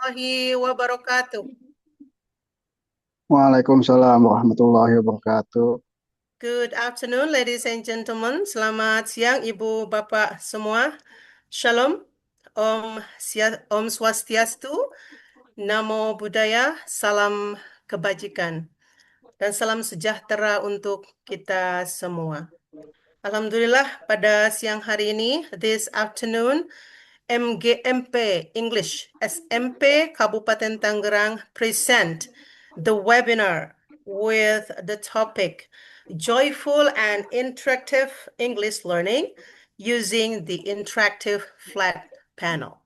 warahmatullahi wabarakatuh. Waalaikumsalam warahmatullahi wabarakatuh. Good afternoon, ladies and gentlemen. Selamat siang, Ibu, Bapak semua. Shalom, Om Swastiastu, Namo Buddhaya, salam kebajikan, dan salam sejahtera untuk kita semua. Alhamdulillah, pada siang hari ini, this afternoon, MGMP English SMP Kabupaten Tangerang present the webinar with the topic Joyful and Interactive English Learning using the interactive flat panel.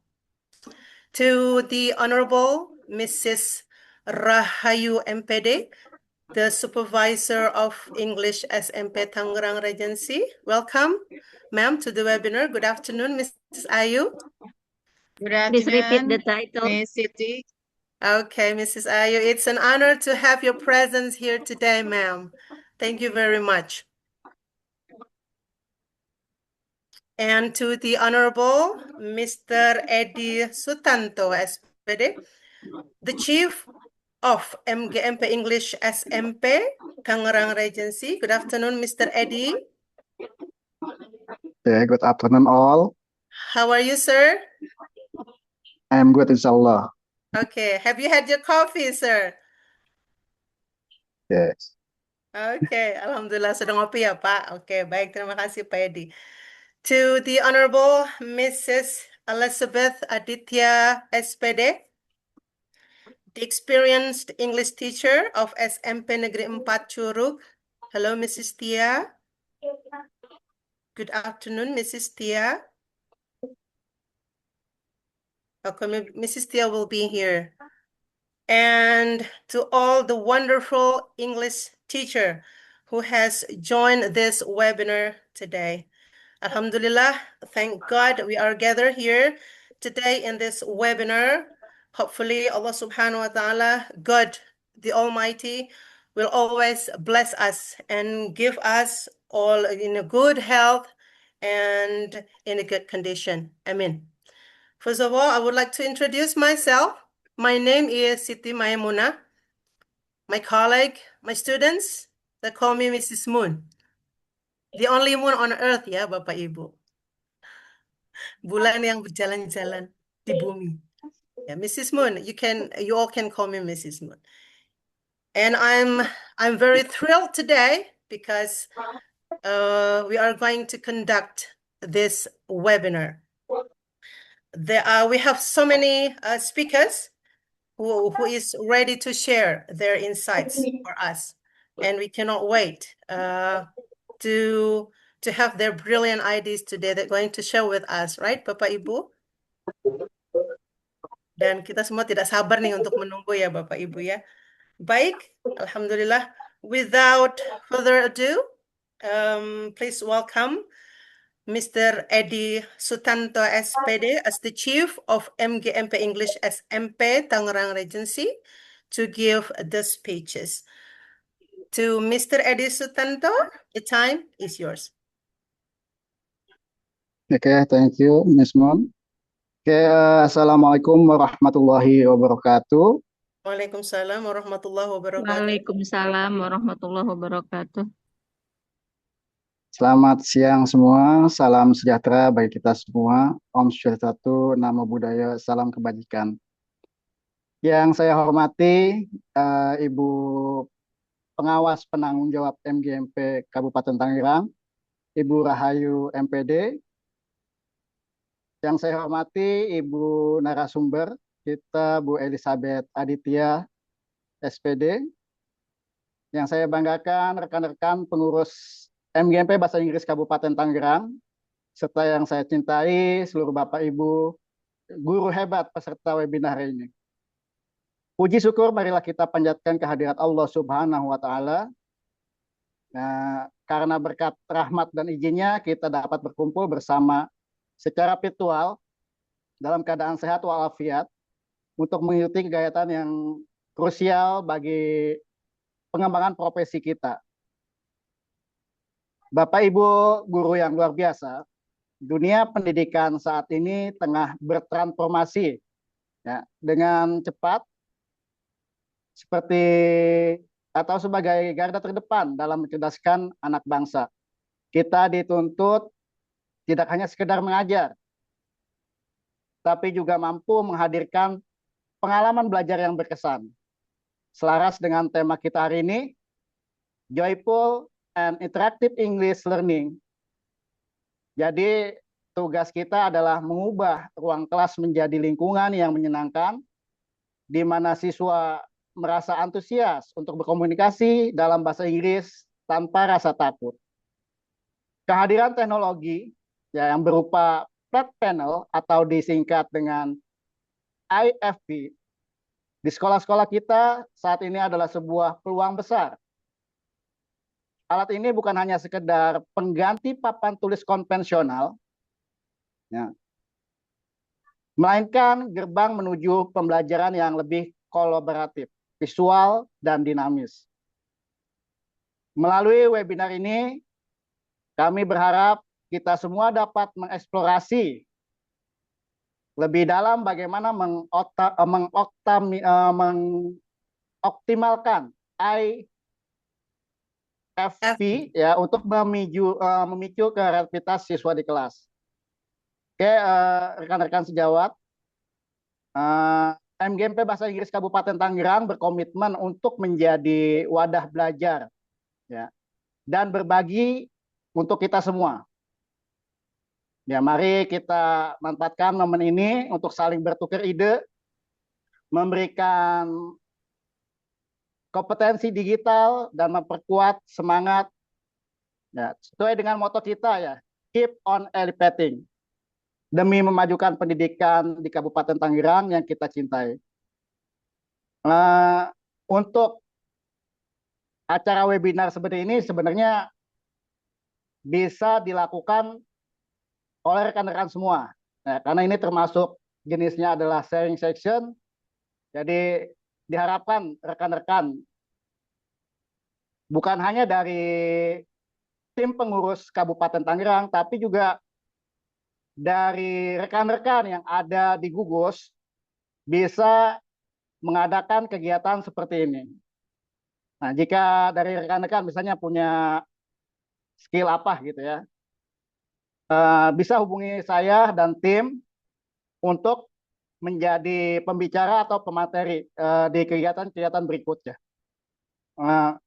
To the Honorable Mrs. Rahayu MPD, the Supervisor of English SMP Tangerang Regency. Welcome, ma'am, to the webinar. Good afternoon, Mrs. Ayu. Good Please repeat the afternoon, title. Miss Siti. Okay, Mrs. Ayu, it's an honor to have your presence here today, ma'am. Thank you very much. And to the Honorable Mr. Eddie Sutanto, SPD, the Chief of MGMP English SMP, Tangerang Regency. Good afternoon, Mr. Eddie. Okay, good afternoon all. How are you, sir? I'm good, inshallah. Okay, have you had your coffee, sir? Yes. Oke, Alhamdulillah sudah ngopi ya, Pak. Oke, baik, terima kasih, Pak Edi. To the Honorable Mrs. Elizabeth Aditya SPD, the experienced English teacher of SMP Negeri 4 Curug. Hello, Mrs. Tia. Good afternoon, Mrs. Tia. Okay, Mrs. Tia will be here. And to all the wonderful English teacher who has joined this webinar today. Alhamdulillah, thank God we are gathered here today in this webinar. Hopefully Allah subhanahu wa ta'ala, God the Almighty, will always bless us and give us all in a good health and in a good condition. Amen. First of all, I would like to introduce myself. My name is Siti Maimuna. My colleague, my students, they call me Mrs. Moon. The only moon on earth, ya Bapak Ibu. Bulan yang berjalan-jalan di bumi. Yeah, Mrs. Moon, you all can call me Mrs. Moon. And I'm very thrilled today because we are going to conduct this webinar. We have so many speakers who is ready to share their insights for us, and we cannot wait to have their brilliant ideas today they're going to share with us, right, Bapak Ibu? Dan kita semua tidak sabar nih untuk menunggu ya Bapak Ibu ya. Baik, Alhamdulillah. Without further ado, please welcome Mr. Eddie Sutanto SPD as the Chief of MGMP English SMP Tangerang Regency to give the speeches. To Mr. Eddie Sutanto, the time is yours. Okay, thank you, Miss Moon. Okay, Assalamualaikum warahmatullahi wabarakatuh. Waalaikumsalam warahmatullahi wabarakatuh. Waalaikumsalam warahmatullahi wabarakatuh. Selamat siang semua, salam sejahtera bagi kita semua. Om Swastiastu, Namo Buddhaya, salam kebajikan. Yang saya hormati, Ibu Pengawas Penanggung Jawab MGMP Kabupaten Tangerang, Ibu Rahayu MPD. Yang saya hormati Ibu narasumber kita, Bu Elizabeth Aditya SPD. Yang saya banggakan rekan-rekan pengurus MGMP Bahasa Inggris Kabupaten Tangerang, serta yang saya cintai seluruh Bapak Ibu, guru hebat peserta webinar ini. Puji syukur marilah kita panjatkan kehadirat Allah Subhanahu wa Ta'ala. Nah, karena berkat rahmat dan izinnya kita dapat berkumpul bersama secara virtual dalam keadaan sehat walafiat untuk mengikuti kegiatan yang krusial bagi pengembangan profesi kita. Bapak Ibu guru yang luar biasa, dunia pendidikan saat ini tengah bertransformasi ya, dengan cepat seperti atau sebagai garda terdepan dalam mencerdaskan anak bangsa. Kita dituntut tidak hanya sekedar mengajar, tapi juga mampu menghadirkan pengalaman belajar yang berkesan. Selaras dengan tema kita hari ini, Joyful and Interactive English Learning. Jadi tugas kita adalah mengubah ruang kelas menjadi lingkungan yang menyenangkan, di mana siswa merasa antusias untuk berkomunikasi dalam bahasa Inggris tanpa rasa takut. Kehadiran teknologi ya, yang berupa flat panel atau disingkat dengan IFP di sekolah-sekolah kita saat ini adalah sebuah peluang besar. Alat ini bukan hanya sekedar pengganti papan tulis konvensional, ya, melainkan gerbang menuju pembelajaran yang lebih kolaboratif, visual, dan dinamis. Melalui webinar ini, kami berharap kita semua dapat mengeksplorasi lebih dalam bagaimana mengoptimalkan IFP ya untuk memicu kreativitas siswa di kelas. Oke, rekan-rekan sejawat, MGMP Bahasa Inggris Kabupaten Tangerang berkomitmen untuk menjadi wadah belajar ya, dan berbagi untuk kita semua. Ya, mari kita manfaatkan momen ini untuk saling bertukar ide, memberikan kompetensi digital dan memperkuat semangat ya, sesuai dengan moto kita ya, keep on elevating, demi memajukan pendidikan di Kabupaten Tangerang yang kita cintai. Untuk acara webinar seperti ini sebenarnya bisa dilakukan oleh rekan-rekan semua. Nah, karena ini termasuk jenisnya adalah sharing section, jadi diharapkan rekan-rekan bukan hanya dari tim pengurus Kabupaten Tangerang, tapi juga dari rekan-rekan yang ada di gugus bisa mengadakan kegiatan seperti ini. Nah, jika dari rekan-rekan misalnya punya skill apa gitu ya, bisa hubungi saya dan tim untuk menjadi pembicara atau pemateri di kegiatan-kegiatan berikutnya.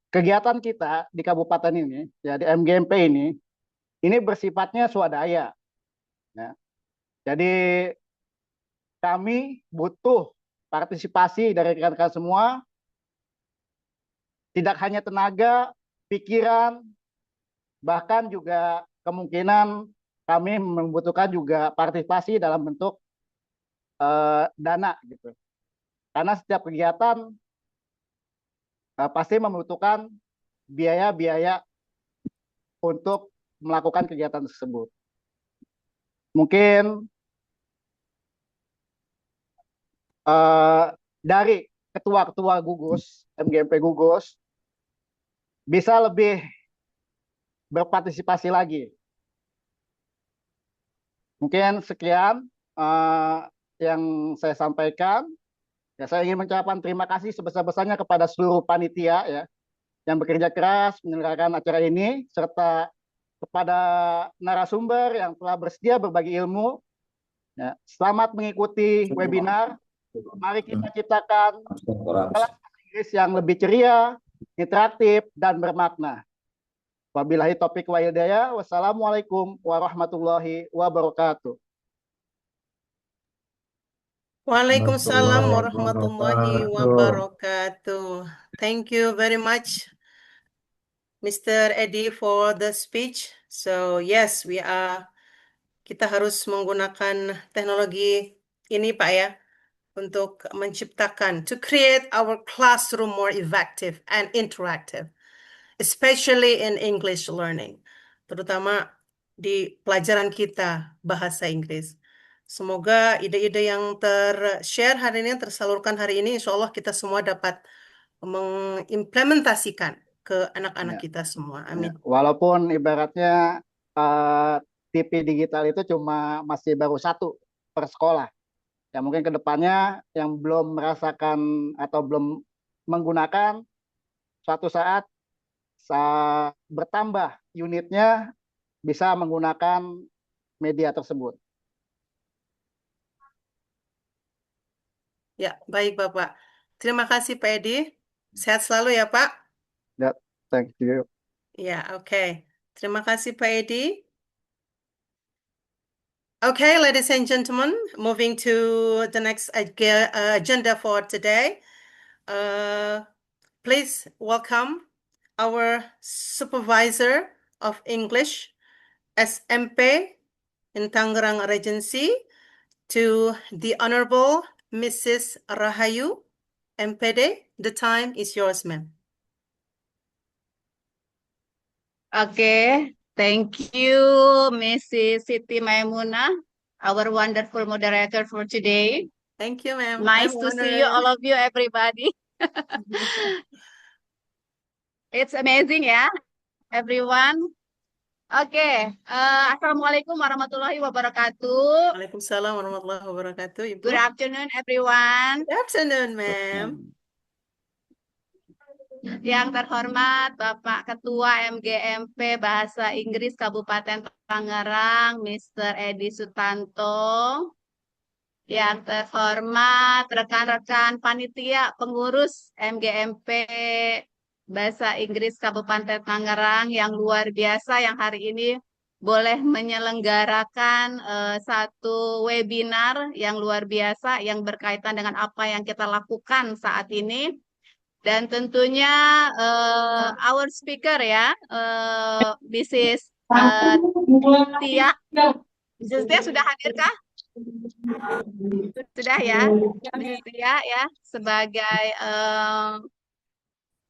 Kegiatan kita di kabupaten ini, ya di MGMP ini bersifatnya swadaya. Ya. Jadi kami butuh partisipasi dari rekan-rekan semua, tidak hanya tenaga, pikiran, bahkan juga kemungkinan kami membutuhkan juga partisipasi dalam bentuk dana gitu. Karena setiap kegiatan pasti membutuhkan biaya-biaya untuk melakukan kegiatan tersebut. Mungkin dari ketua-ketua gugus, MGMP gugus, bisa lebih berpartisipasi lagi. Mungkin sekian yang saya sampaikan. Ya, saya ingin mengucapkan terima kasih sebesar-besarnya kepada seluruh panitia ya yang bekerja keras menyelenggarakan acara ini, serta kepada narasumber yang telah bersedia berbagi ilmu. Ya, selamat mengikuti webinar. Mari kita ciptakan kelas Inggris yang lebih ceria, interaktif, dan bermakna. Wabillahi taufiq wal hidayah. Wassalamualaikum warahmatullahi wabarakatuh. Waalaikumsalam warahmatullahi wabarakatuh. Thank you very much, Mr. Eddie, for the speech. So yes, kita harus menggunakan teknologi ini, Pak ya, untuk menciptakan, to create our classroom more effective and interactive, especially in English learning, terutama di pelajaran kita bahasa Inggris. Semoga ide-ide yang ter-share hari ini, tersalurkan hari ini, insya Allah kita semua dapat mengimplementasikan ke anak-anak kita semua. Amin. Walaupun ibaratnya TV digital itu cuma masih baru 1 per sekolah. Ya mungkin ke depannya yang belum merasakan atau belum menggunakan, suatu saat bertambah unitnya bisa menggunakan media tersebut. Ya, baik Bapak. Terima kasih Pak Edi. Sehat selalu ya Pak. Ya, thank you. Ya, oke. Terima kasih Pak Edi. Okay, ladies and gentlemen, moving to the next agenda for today. Please welcome our supervisor of English, SMP in Tangerang Regency, to the Honorable Mrs. Rahayu, MPD. The time is yours, ma'am. Okay, thank you, Mrs. Siti Maimuna, our wonderful moderator for today. Thank you, ma'am. Nice I'm to see you, honored. all of you, everybody. It's amazing ya, everyone. Oke, Assalamualaikum warahmatullahi wabarakatuh. Waalaikumsalam warahmatullahi wabarakatuh, Ibu. Good afternoon, everyone. Good afternoon, ma'am. Yang terhormat Bapak Ketua MGMP Bahasa Inggris Kabupaten Tangerang, Mr. Edi Sutanto. Yang terhormat rekan-rekan panitia pengurus MGMP Bahasa Inggris Kabupaten Tangerang yang luar biasa yang hari ini boleh menyelenggarakan satu webinar yang luar biasa yang berkaitan dengan apa yang kita lakukan saat ini. Dan tentunya our speaker ya, this is Tia. Mrs. Tia sudah hadirkah? Sudah ya, Mrs. Tia ya, sebagai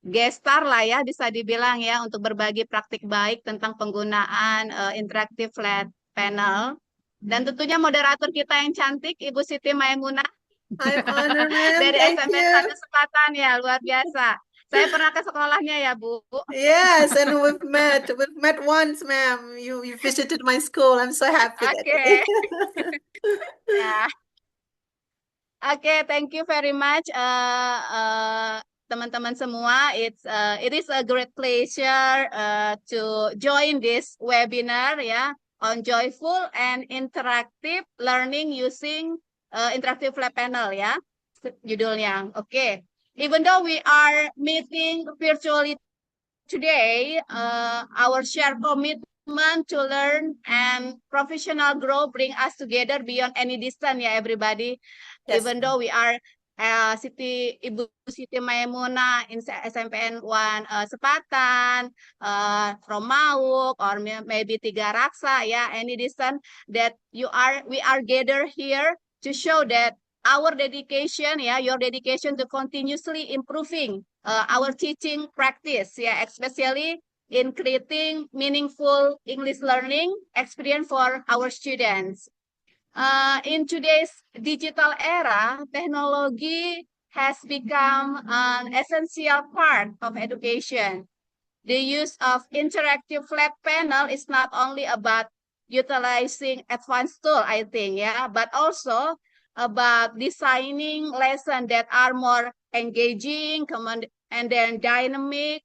guest star lah ya, bisa dibilang ya, untuk berbagi praktik baik tentang penggunaan interactive flat panel. Dan tentunya moderator kita yang cantik, Ibu Siti Maimunah. I'm honored, ma'am. Dari Thank SMP you. 1 Selatan ya, luar biasa. Saya pernah ke sekolahnya ya, Bu. Yes, and we've met. We've met once, ma'am. You visited my school. I'm so happy that Oke. day. Ya. Oke, thank you very much teman-teman semua. It is a great pleasure to join this webinar ya on joyful and interactive learning using interactive flat panel ya. Judulnya. Oke. Even though we are meeting virtually today, our shared commitment to learn and professional growth bring us together beyond any distance ya everybody. Yes. Even though we are Ibu Siti Maimuna in SMPN 1 Sepatan, from Mauk or maybe Tiga Raksa ya, any distance that we are gathered here to show that our dedication, your dedication to continuously improving our teaching practice, especially in creating meaningful English learning experience for our students. In today's digital era, technology has become an essential part of education. The use of interactive flat panel is not only about utilizing advanced tool, I think, but also about designing lessons that are more engaging and then dynamic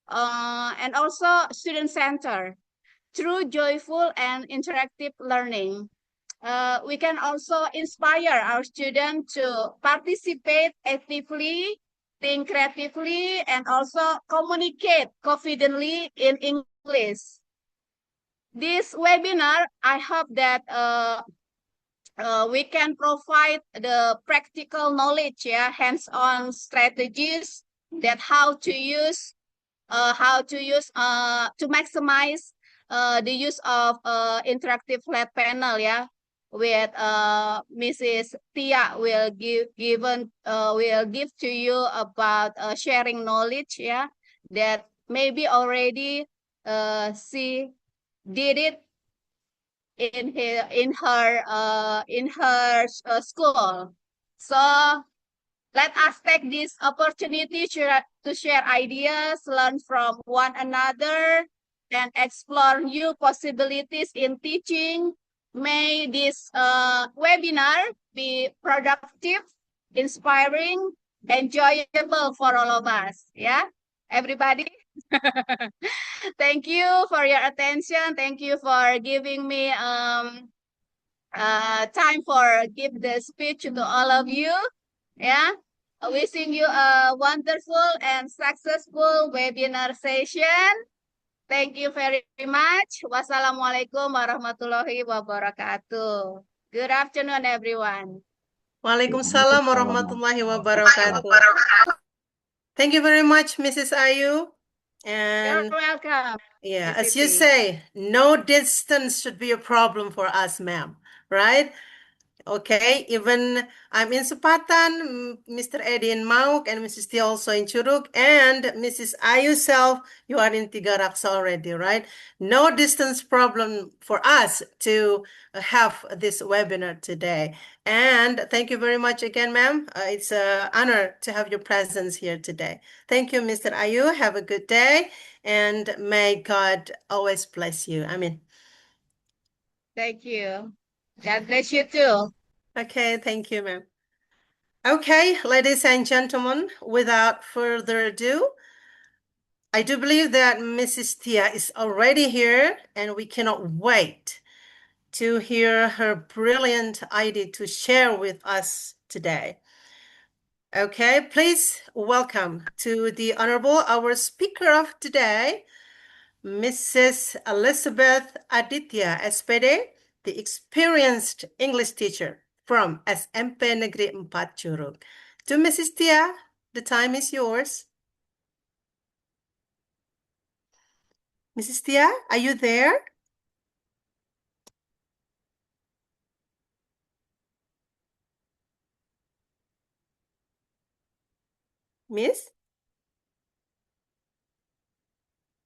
and also student-centered. Through joyful and interactive learning, we can also inspire our students to participate actively, think creatively, and also communicate confidently in English. This webinar, I hope that we can provide the practical knowledge, hands-on strategies that how to maximize the use of interactive flat panel, with Mrs. Tia will give to you about sharing knowledge, that maybe already she did it in her school. So let us take this opportunity to share ideas, learn from one another, and explore new possibilities in teaching, may this webinar be productive, inspiring, enjoyable for all of us. Yeah, everybody. Thank you for your attention. Thank you for giving me time for give the speech to all of you. Yeah. Wishing you a wonderful and successful webinar session. Thank you very much. Wassalamualaikum warahmatullahi wabarakatuh. Good afternoon, everyone. Waalaikumsalam warahmatullahi wabarakatuh. Thank you very much, Mrs. Ayu. You're And welcome. yeah, Miss as you Siti. say, no distance should be a problem for us, ma'am, right? Okay, even I'm in Supatan, Mr. Eddie in Mauk, and Mrs. Tia also in Curug, and Mrs. Ayu self, you are in Tiga Raksa already, right? No distance problem for us to have this webinar today. And thank you very much again, ma'am. It's an honor to have your presence here today. Thank you, Mr. Ayu. Have a good day, and may God always bless you. Amen. Thank you. God bless you too. Okay, thank you, ma'am. Okay, ladies and gentlemen, without further ado, I do believe that Mrs. Tia is already here, and we cannot wait to hear her brilliant idea to share with us today. Okay, please welcome to the Honorable, our speaker of today, Mrs. Elizabeth Aditya, SPD, the experienced English teacher from SMP Negeri 4 Curug. To Mrs. Tia, the time is yours. Mrs. Tia, are you there? Miss?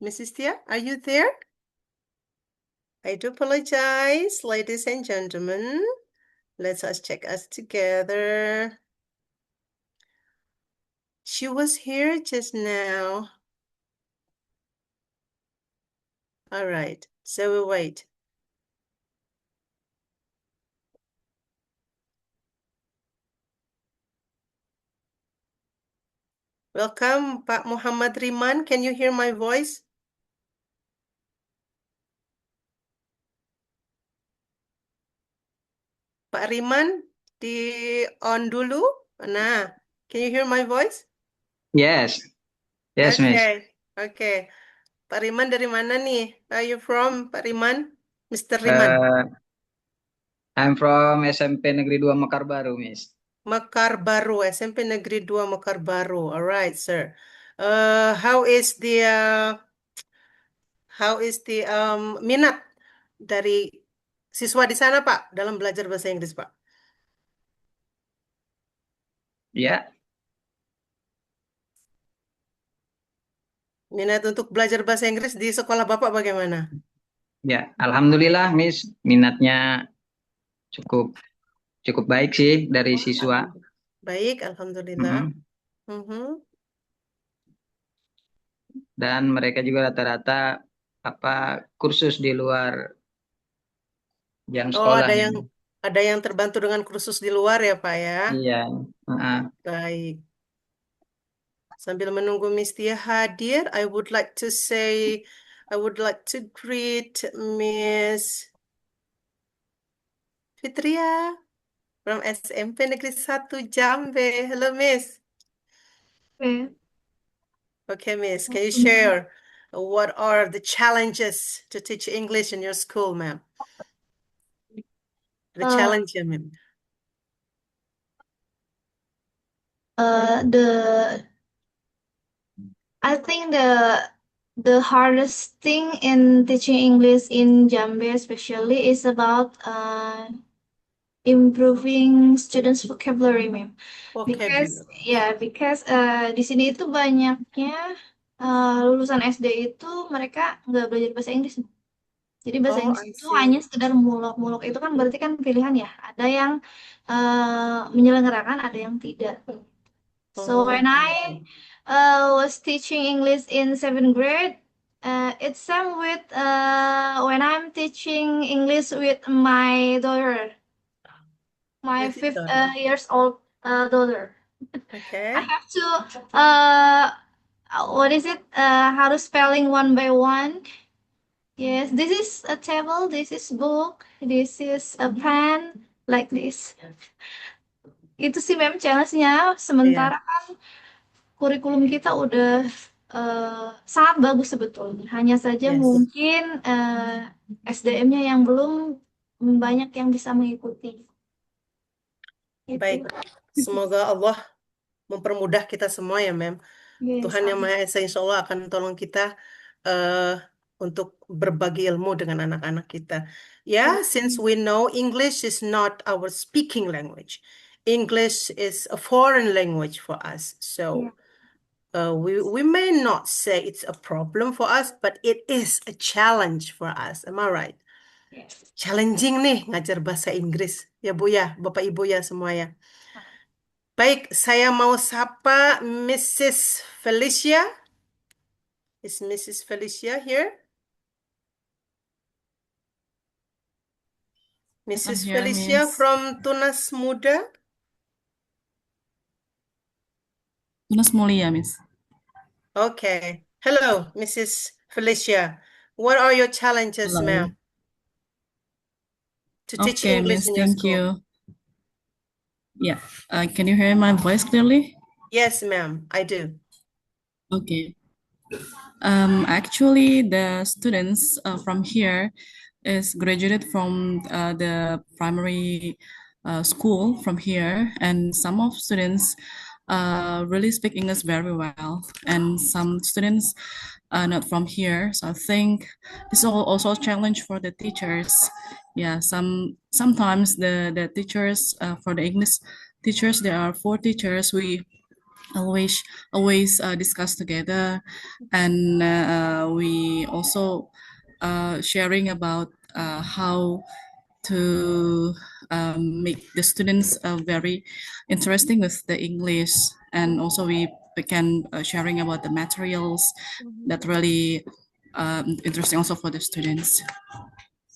Mrs. Tia, are you there? I do apologize, ladies and gentlemen. Let us check us together. She was here just now. All right, so we'll wait. Welcome, Pak Muhammad Riman. Can you hear my voice? Pak Riman, di on dulu. Nah, can you hear my voice? Yes, yes, Miss. Okay. Pak Riman dari mana nih? Where are you from, Pak Riman? Mr. Riman. I'm from SMP Negeri 2 Mekar Baru, Miss. Mekar Baru, SMP Negeri 2 Mekar Baru. All right, sir. How is the minat dari siswa di sana, Pak, dalam belajar bahasa Inggris, Pak? Ya, Minat untuk belajar bahasa Inggris di sekolah Bapak bagaimana? ya. Alhamdulillah, Miss. Minatnya cukup cukup baik sih dari siswa. Baik, alhamdulillah. Mhm. Dan mereka juga rata-rata kursus di luar jam Oh, sekolah. ada yang terbantu dengan kursus di luar ya, Pak ya? Iya. Baik. Sambil menunggu Miss Tia hadir, I would like to greet Miss Fitria from SMP Negeri 1 Jambe. Hello, Miss. Okay, Miss, can you share what are the challenges to teach English in your school, ma'am? The challenge, ma'am. I think the hardest thing in teaching English in Jambi especially is about improving students' vocabulary, ma'am. Because di sini itu banyaknya lulusan SD itu mereka nggak belajar bahasa Inggris. Jadi bahasa Inggris itu hanya sekedar mulok-mulok, itu kan berarti kan pilihan ya. Ada yang menyelenggarakan, ada yang tidak. So when I was teaching English in 7th grade, It's same with when I'm teaching English with my daughter, my With your 5 daughter. years old daughter. I Okay. have to what is it? How to spelling one by one. Yes, this is a table, this is book, this is a pen, like this. Itu sih mem challenge-nya. Sementara Iya. kan kurikulum kita udah sangat bagus sebetulnya. Hanya saja Yes. mungkin SDM-nya yang belum banyak yang bisa mengikuti. Gitu. Baik. Semoga Allah mempermudah kita semua ya, Mem. Yes, Tuhan Yang Maha Esa insya Allah akan tolong kita untuk berbagi ilmu dengan anak-anak kita. Ya, since we know English is not our speaking language. English is a foreign language for us. So we may not say it's a problem for us, but it is a challenge for us. Am I right? Yes. Challenging nih ngajar bahasa Inggris. Ya Bu ya, Bapak Ibu ya semua ya. Baik, saya mau sapa Mrs. Felicia. Is Mrs. Felicia here? Mrs. here, Felicia Miss. from Tunas Muda. Tunas Mulia, Miss. Okay. Hello, Mrs. Felicia. What are your challenges, Hello. ma'am, to teach Okay, English Miss, in your thank school? you. Yeah, can you hear my voice clearly? Yes, ma'am, I do. Okay. Actually, the students from here is graduated from the primary school from here, and some of students really speak English very well, and some students are not from here. So I think this is also a challenge for the teachers. Yeah, sometimes the teachers for the English teachers, there are 4 teachers. We always discuss together, and we also sharing about how to make the students very interesting with the English, and also we began sharing about the materials that really interesting also for the students.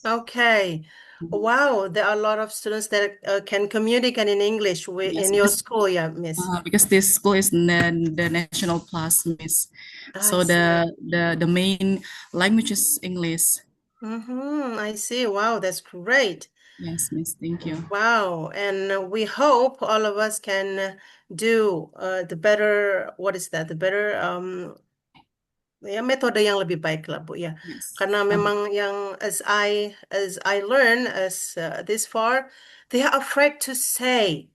Okay. Wow, there are a lot of students that can communicate in English Yes, in your school, yeah, Miss. because this school is the national plus, Miss. So the main language is English. I see. Wow, that's great. Yes, Miss. Thank you. Wow, and we hope all of us can do the better. What is that? The better ya metode yang lebih baik lah Bu ya. Yes. Karena memang yang as I learn this far, they are afraid to say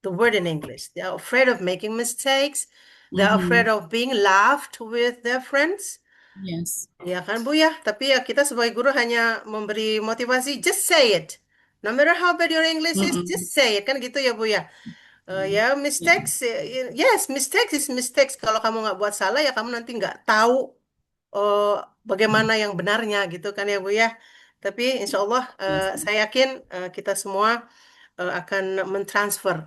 the word in English. They are afraid of making mistakes. They are afraid of being laughed with their friends. Yes. Ya kan Bu ya. Tapi ya kita sebagai guru hanya memberi motivasi, just say it. No matter how bad your English is, just say it kan gitu ya Bu ya. Ya mistakes, yes, mistakes is mistakes. Kalau kamu nggak buat salah ya kamu nanti nggak tahu bagaimana yang benarnya gitu kan ya Bu ya. Tapi insya Allah saya yakin kita semua akan mentransfer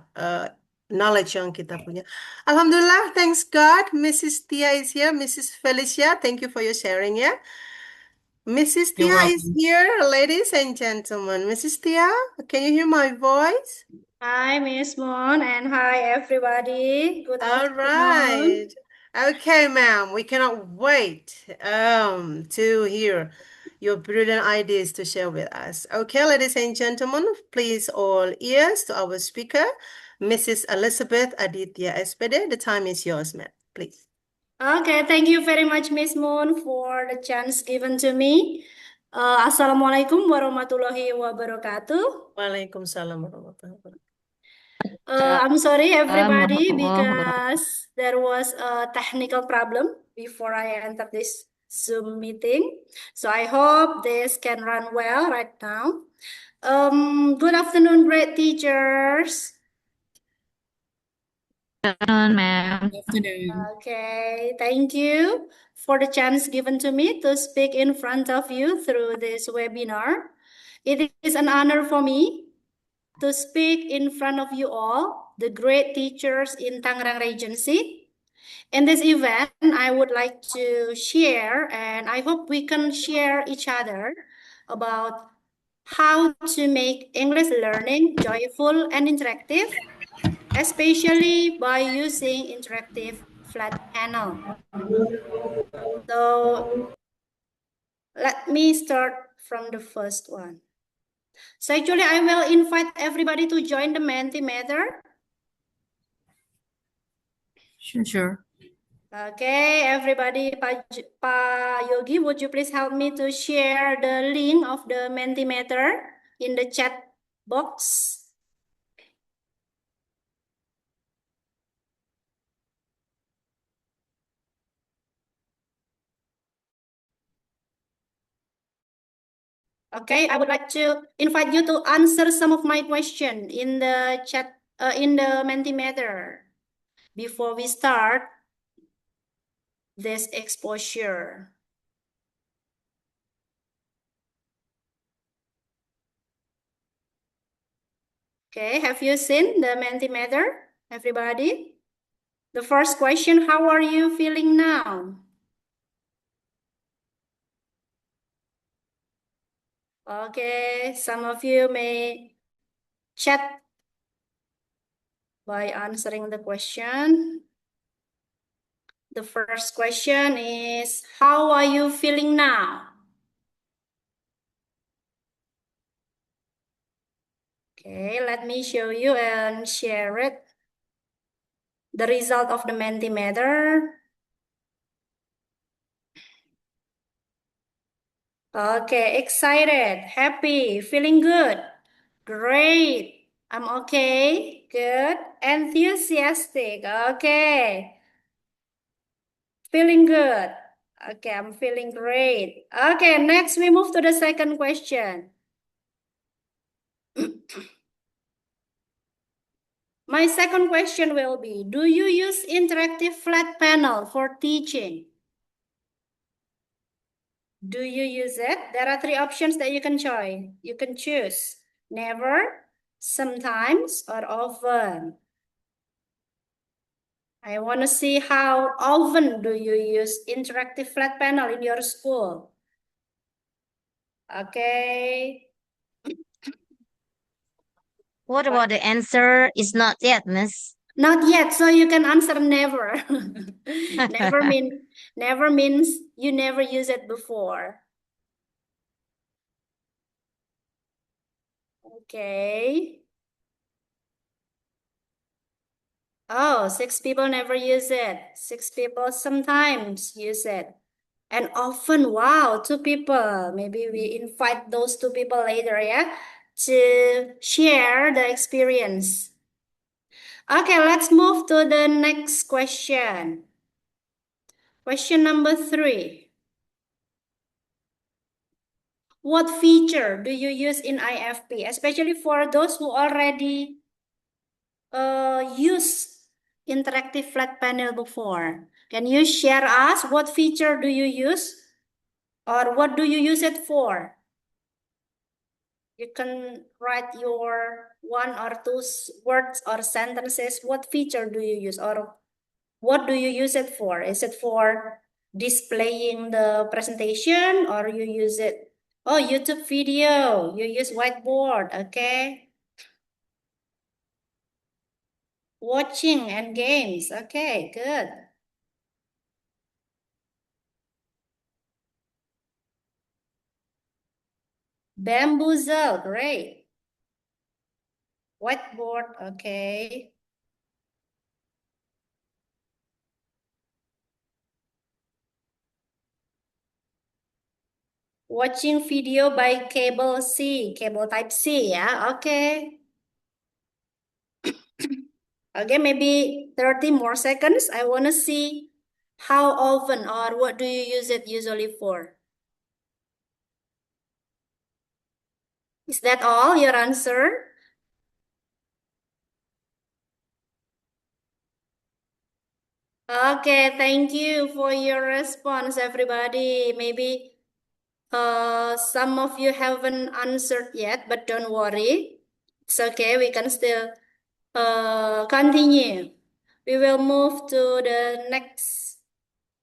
knowledge yang kita punya. Alhamdulillah, thanks God, Mrs. Tia is here. Mrs. Felicia, thank you for your sharing ya. Mrs. You're Tia is welcome. here, ladies and gentlemen. Mrs. Tia, can you hear my voice? Hi, Miss Moon, and hi, everybody. Good All afternoon. right. Okay, ma'am, we cannot wait to hear your brilliant ideas to share with us. Okay, ladies and gentlemen, please all ears to our speaker, Mrs. Elizabeth Aditya SPD. The time is yours, ma'am. Please. Okay, thank you very much, Miss Moon, for the chance given to me. Assalamualaikum warahmatullahi wabarakatuh. Waalaikumsalam warahmatullahi wabarakatuh. I'm sorry, everybody, because there was a technical problem before I entered this Zoom meeting. So I hope this can run well right now. Good afternoon, great teachers. Good afternoon, ma'am. Good afternoon. Okay, thank you for the chance given to me to speak in front of you through this webinar. It is an honor for me to speak in front of you all, the great teachers in Tangerang Regency. In this event, I would like to share, and I hope we can share each other about how to make English learning joyful and interactive, especially by using interactive flat panel. So let me start from the first one. So actually, I will invite everybody to join the Mentimeter. Sure. Okay, everybody, Pak Yogi, would you please help me to share the link of the Mentimeter in the chat box? Okay, I would like to invite you to answer some of my question in the chat, in the Mentimeter before we start this exposure. Okay, have you seen the Mentimeter, everybody? The first question, how are you feeling now? Okay, some of you may chat by answering the question. The first question is, how are you feeling now? Okay, let me show you and share it. The result of the Mentimeter. Okay, excited, happy, feeling good. Great, I'm okay, good. Enthusiastic, okay. Feeling good. Okay, I'm feeling great. Okay, next we move to the second question. My second question will be, do you use interactive flat panel for teaching? Do you use it? There are three options that you can choose. Never, sometimes, or often. I want to see how often do you use interactive flat panel in your school. Okay. What about the answer is not yet, Miss? Not yet, so you can answer never. Never means you never use it before. Okay. Oh, 6 people never use it. 6 people sometimes use it. And often, wow, 2 people. Maybe we invite those 2 people later, yeah, to share the experience. Okay, let's move to the next question. Question number 3. What feature do you use in IFP, especially for those who already use interactive flat panel before? Can you share us what feature do you use or what do you use it for? You can write your 1 or 2 words or sentences. What feature do you use or what do you use it for? Is it for displaying the presentation or you use it? Oh, YouTube video. You use whiteboard, okay? Watching and games. Okay, good. Bamboozle, great. Whiteboard, okay. Watching video by cable C, cable type C, yeah, okay. Okay, maybe 30 more seconds. I want to see how often or what do you use it usually for? Is that all your answer? Okay, thank you for your response, everybody. Maybe some of you haven't answered yet, but don't worry. It's okay, we can still continue. we will move to the next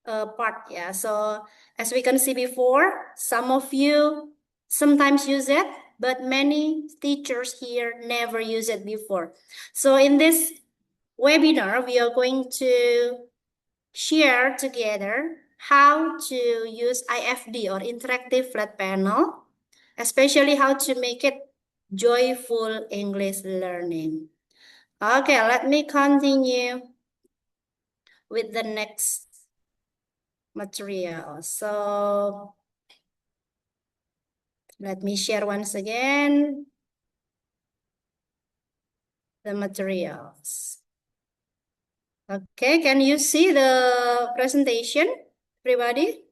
part. Yeah. So as we can see before, some of you sometimes use it, but many teachers here never use it before. So in this webinar, we are going to share together how to use IFD or interactive flat panel, especially how to make it joyful English learning. Okay, let me continue with the next material. So let me share once again the materials. Okay, can you see the presentation, everybody?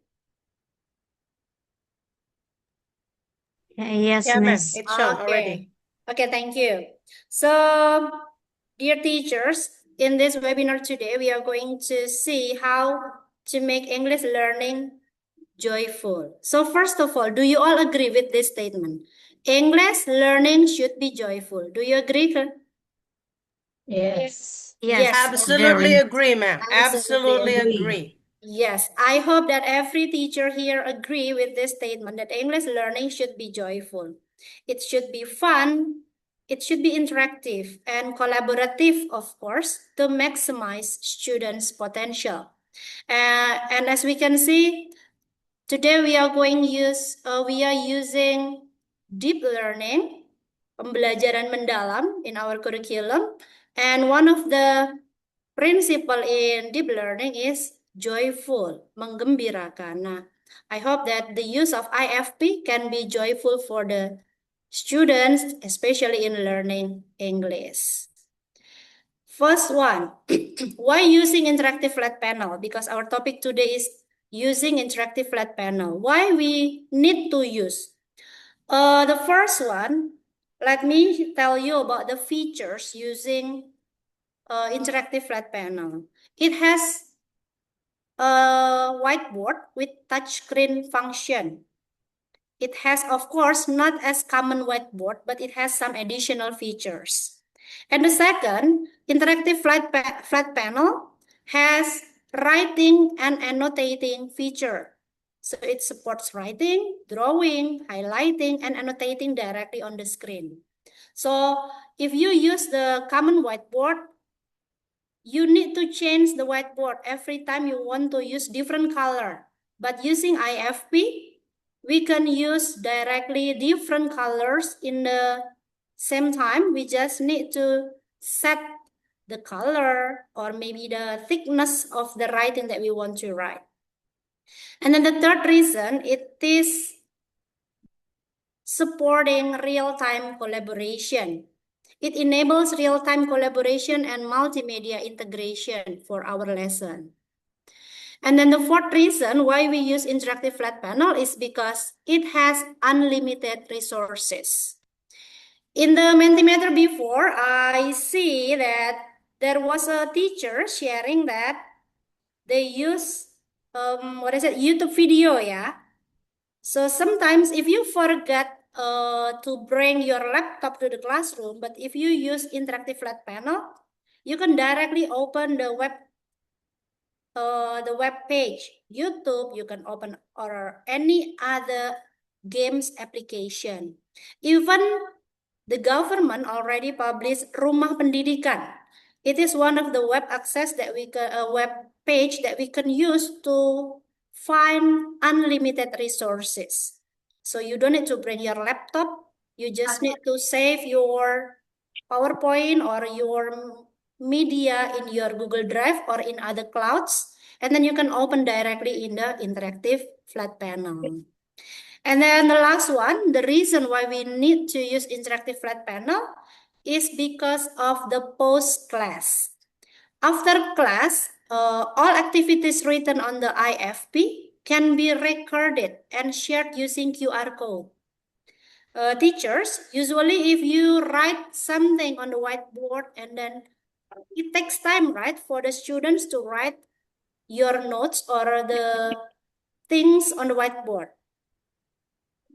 Yes, Yeah, ma'am. Miss. It's shown already. Okay, thank you. So, dear teachers, in this webinar today, we are going to see how to make English learning joyful. So first of all, do you all agree with this statement? English learning should be joyful. Do you agree? Yes. Yes. Absolutely very. agree, ma'am. Absolutely agree. Yes, I hope that every teacher here agree with this statement that English learning should be joyful. It should be fun, it should be interactive and collaborative, of course, to maximize students' potential. And as we can see, today we are using deep learning, pembelajaran mendalam in our curriculum. And one of the principle in deep learning is joyful, menggembirakan. Nah, I hope that the use of IFP can be joyful for the students, especially in learning English. First one, why using interactive flat panel? Because our topic today is using interactive flat panel. Why we need to use? The first one, let me tell you about the features using interactive flat panel. It has a whiteboard with touchscreen function. It has, of course, not as common whiteboard, but it has some additional features. And the second, interactive flat panel has writing and annotating feature. So it supports writing, drawing, highlighting, and annotating directly on the screen. So if you use the common whiteboard, you need to change the whiteboard every time you want to use different color. But using IFP, we can use directly different colors in the same time. We just need to set the color or maybe the thickness of the writing that we want to write. And then the third reason, it is supporting real-time collaboration. It enables real-time collaboration and multimedia integration for our lesson. And then the fourth reason why we use interactive flat panel is because it has unlimited resources. In the Mentimeter before, I see that there was a teacher sharing that they use, YouTube video, yeah. So sometimes if you forget to bring your laptop to the classroom, but if you use interactive flat panel, you can directly open the web page, YouTube, you can open or any other games application. Even the government already published Rumah Pendidikan. It is one of the web access that we can, web page that we can use to find unlimited resources. So you don't need to bring your laptop. You just need to save your PowerPoint or your media in your Google Drive or in other clouds. And then you can open directly in the interactive flat panel. And then the last one, the reason why we need to use interactive flat panel is because of the post-class. After class, all activities written on the IFP can be recorded and shared using QR code. Teachers, usually if you write something on the whiteboard and then it takes time, right, for the students to write your notes or the things on the whiteboard.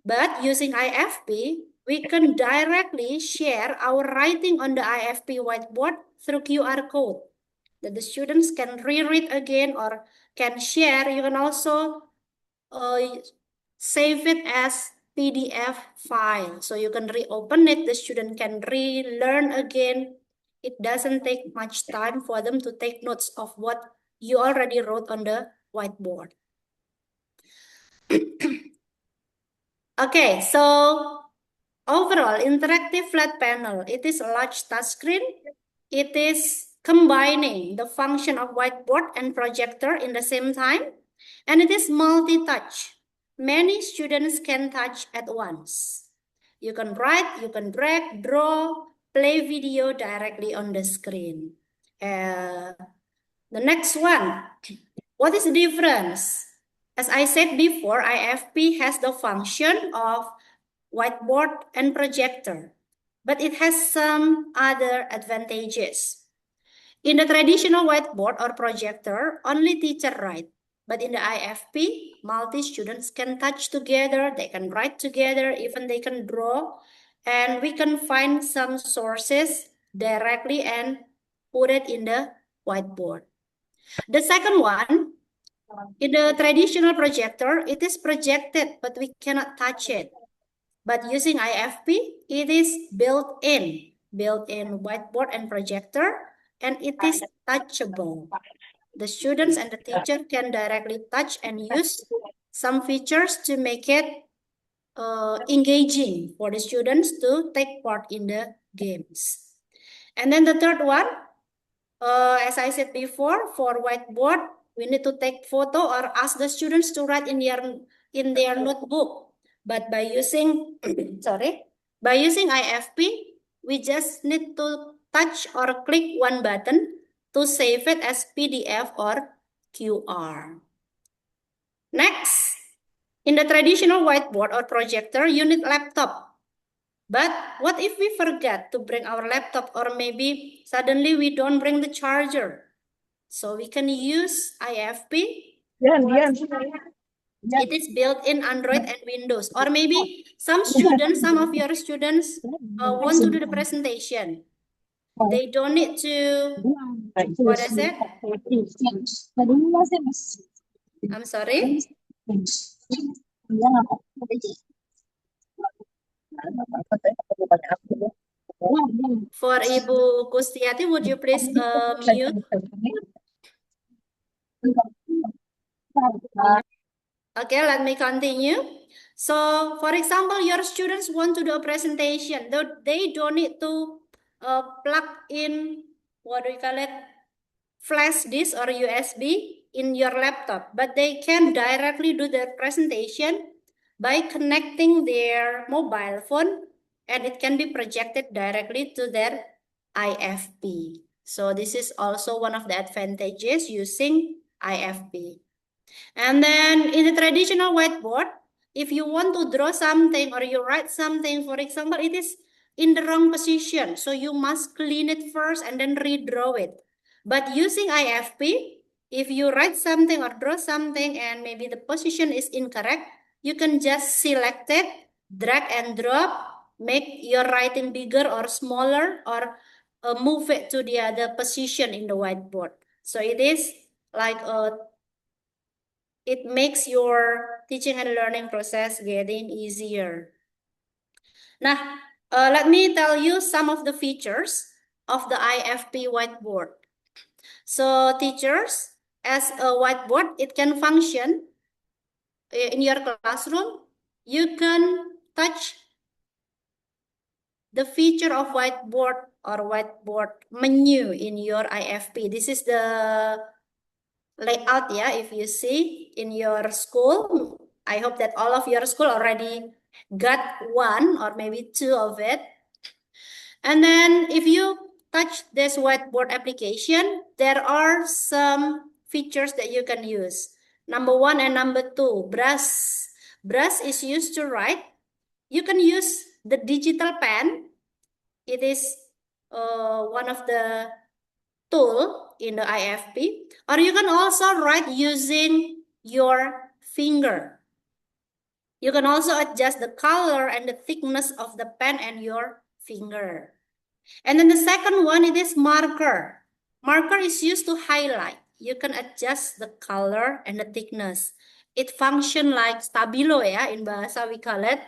But using IFP, we can directly share our writing on the IFP whiteboard through QR code. that the students can reread again or can share. You can also save it as PDF file. So you can reopen it, the student can relearn again. It doesn't take much time for them to take notes of what you already wrote on the whiteboard. Okay, so overall, interactive flat panel, it is a large touchscreen. It is combining the function of whiteboard and projector in the same time, and it is multi-touch. Many students can touch at once. You can write, you can drag, draw, play video directly on the screen. The next one, what is the difference? As I said before, IFP has the function of whiteboard and projector, but it has some other advantages. In the traditional whiteboard or projector, only teacher write. But in the IFP, multi-students can touch together, they can write together, even they can draw, and we can find some sources directly and put it in the whiteboard. The second one, in the traditional projector, it is projected, but we cannot touch it. But using IFP, it is built-in whiteboard and projector, and it is touchable. The students and the teacher can directly touch and use some features to make it engaging for the students to take part in the games. And then the third one, as I said before, for whiteboard, we need to take photo or ask the students to write in their notebook. But by using, by using IFP, we just need to touch or click one button to save it as PDF or QR. Next, in the traditional whiteboard or projector, you need laptop. But what if we forget to bring our laptop, or maybe suddenly we don't bring the charger? So we can use IFP. It is built in Android and Windows. Or maybe some of your students want to do the presentation. They don't need to, what is it? I'm sorry? For Ibu Kustiati, would you please mute? Okay, let me continue. So, for example, your students want to do a presentation. They don't need to plug in, what do you call it, flash disk or USB in your laptop, but they can directly do their presentation by connecting their mobile phone, and it can be projected directly to their IFP. So this is also one of the advantages using IFP. And then in the traditional whiteboard, if you want to draw something or you write something, for example, it is in the wrong position. So you must clean it first and then redraw it. But using IFP, if you write something or draw something and maybe the position is incorrect, you can just select it, drag and drop, make your writing bigger or smaller, or move it to the other position in the whiteboard. So it is like it makes your teaching and learning process getting easier. Now, let me tell you some of the features of the IFP whiteboard. So teachers, as a whiteboard, it can function in your classroom. You can touch the feature of whiteboard or whiteboard menu in your IFP. This is the layout, yeah, if you see in your school. I hope that all of your school already got one or maybe two of it. And then if you touch this whiteboard application, there are some features that you can use. Number 1 and number 2, brush. Brush is used to write. You can use the digital pen. It is one of the tool in the IFP, or you can also write using your finger. You can also adjust the color and the thickness of the pen and your finger. And then the second one, it is marker. Marker is used to highlight. You can adjust the color and the thickness. It function like stabilo ya, in bahasa we call it.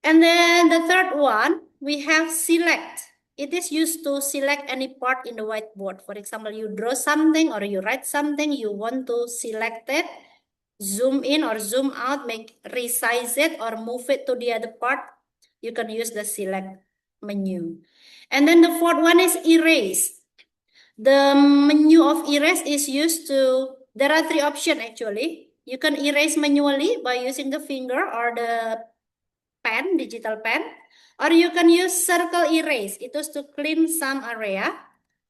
And then the third one, we have select. It is used to select any part in the whiteboard. For example, you draw something or you write something, you want to select it, zoom in or zoom out, resize it or move it to the other part. You can use the select menu. And then the fourth one is erase. The menu of erase is used to, there are three options actually. You can erase manually by using the finger or the pen, digital pen, or you can use circle erase. It is to clean some area,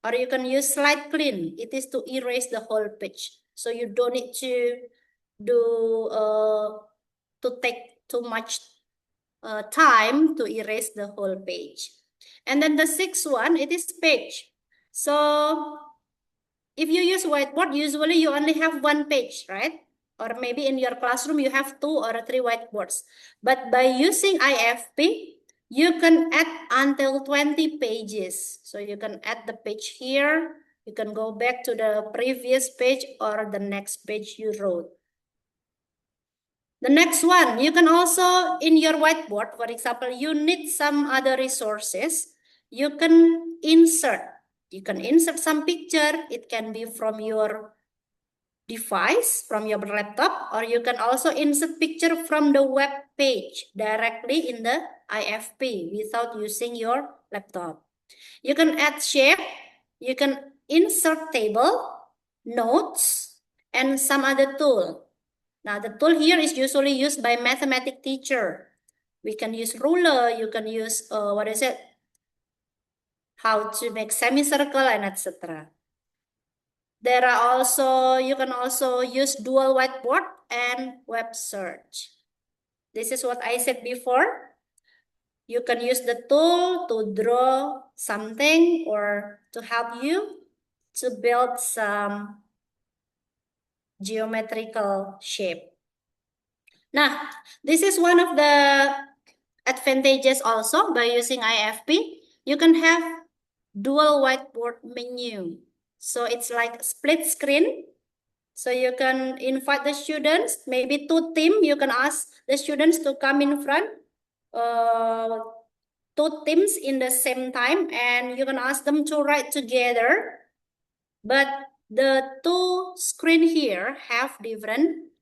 or you can use slide clean. It is to erase the whole page. So you don't need to take too much time to erase the whole page. And then the sixth one, it is page. So if you use whiteboard, usually you only have one page, right? Or maybe in your classroom, you have 2 or 3 whiteboards. But by using IFP, you can add until 20 pages. So you can add the page here. You can go back to the previous page or the next page you wrote. The next one, you can also, in your whiteboard, for example, you need some other resources, you can insert. You can insert some picture. It can be from your device, from your laptop, or you can also insert picture from the web page directly in the IFP without using your laptop. You can add shape, you can insert table, notes, and some other tool. Now the tool here is usually used by mathematics teacher. We can use ruler, you can use, how to make semicircle and etc. There are also, you can also use dual whiteboard and web search. This is what I said before. You can use the tool to draw something or to help you to build some geometrical shape. Now, this is one of the advantages also by using IFP. You can have dual whiteboard menu. So it's like split screen. So you can invite the students, maybe 2 teams. You can ask the students to come in front, 2 teams in the same time, and you can ask them to write together. But the 2 screen here have different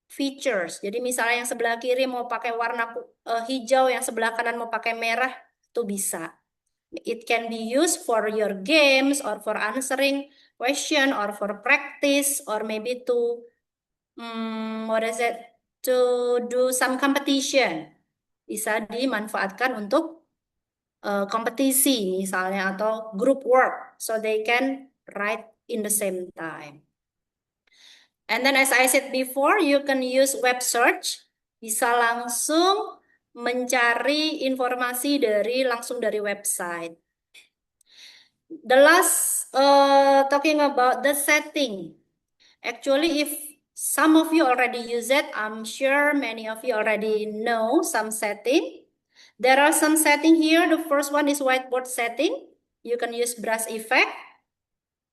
features. Jadi misalnya yang sebelah kiri mau pakai warna hijau, yang sebelah kanan mau pakai merah, itu bisa. It can be used for your games or for answering question or for practice or maybe to to do some competition. Bisa dimanfaatkan untuk kompetisi misalnya atau group work, so they can write in the same time. And then as I said before, you can use web search, bisa langsung mencari informasi langsung dari website. The last, talking about the setting. Actually, if some of you already use it, I'm sure many of you already know some setting. There are some setting here. The first one is whiteboard setting. You can use brush effect.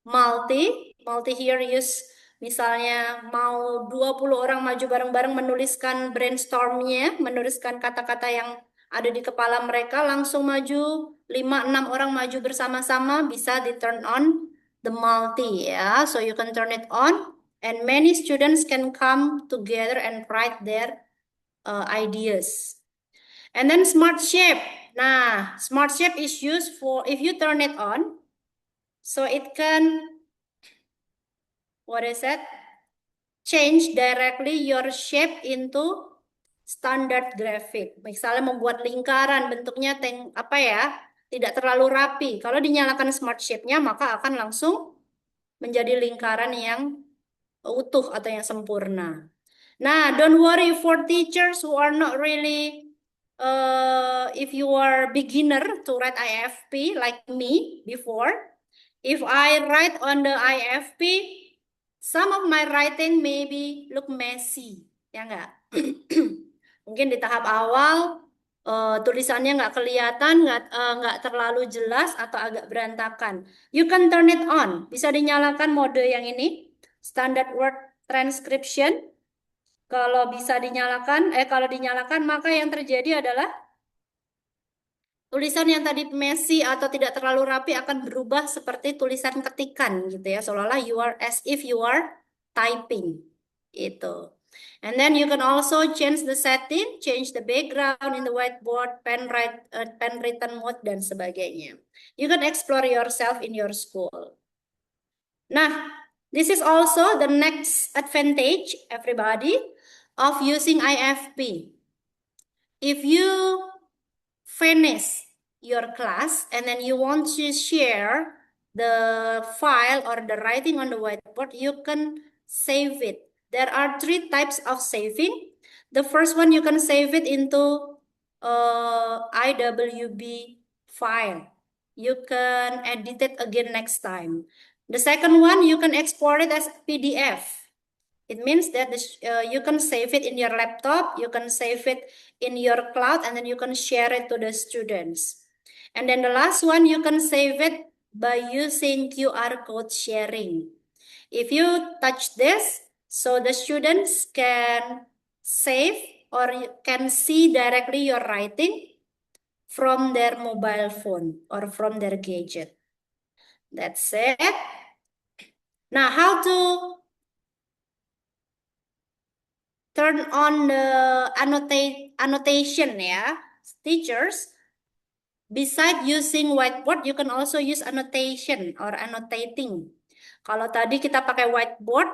Multi here use, misalnya mau 20 orang maju bareng-bareng menuliskan brainstormnya, menuliskan kata-kata yang ada di kepala mereka, langsung maju 5-6 orang maju bersama-sama, bisa di turn on the multi ya. So you can turn it on and many students can come together and write their ideas. And then smart shape. Nah, smart shape is used for, if you turn it on, so it can, change directly your shape into standard graphic. Misalnya membuat lingkaran, bentuknya tidak terlalu rapi. Kalau dinyalakan smart shape-nya, maka akan langsung menjadi lingkaran yang utuh atau yang sempurna. Nah, don't worry for teachers who are not really, if you are beginner to write IFP like me before, if I write on the IFP, some of my writing maybe look messy, ya enggak? Mungkin di tahap awal tulisannya nggak kelihatan, nggak terlalu jelas atau agak berantakan. You can turn it on. Bisa dinyalakan mode yang ini, standard word transcription. Kalau kalau dinyalakan, maka yang terjadi adalah tulisan yang tadi messy atau tidak terlalu rapi akan berubah seperti tulisan ketikan gitu ya, seolah-olah as if you are typing. Itu. And then you can also change the setting, change the background in the whiteboard, pen written mode, dan sebagainya. You can explore yourself in your school. Nah, this is also the next advantage, everybody, of using IFP. If you finish your class and then you want to share the file or the writing on the whiteboard, you can save it. There are 3 types of saving. The first one, you can save it into IWB file. You can edit it again next time. The second one, you can export it as PDF. It means that you can save it in your laptop, you can save it in your cloud, and then you can share it to the students. And then the last one, you can save it by using QR code sharing. If you touch this, so the students can save or can see directly your writing from their mobile phone or from their gadget. That's it. Now, how to turn on the annotation ya, teachers. Besides using whiteboard, you can also use annotation or annotating. Kalau tadi kita pakai whiteboard,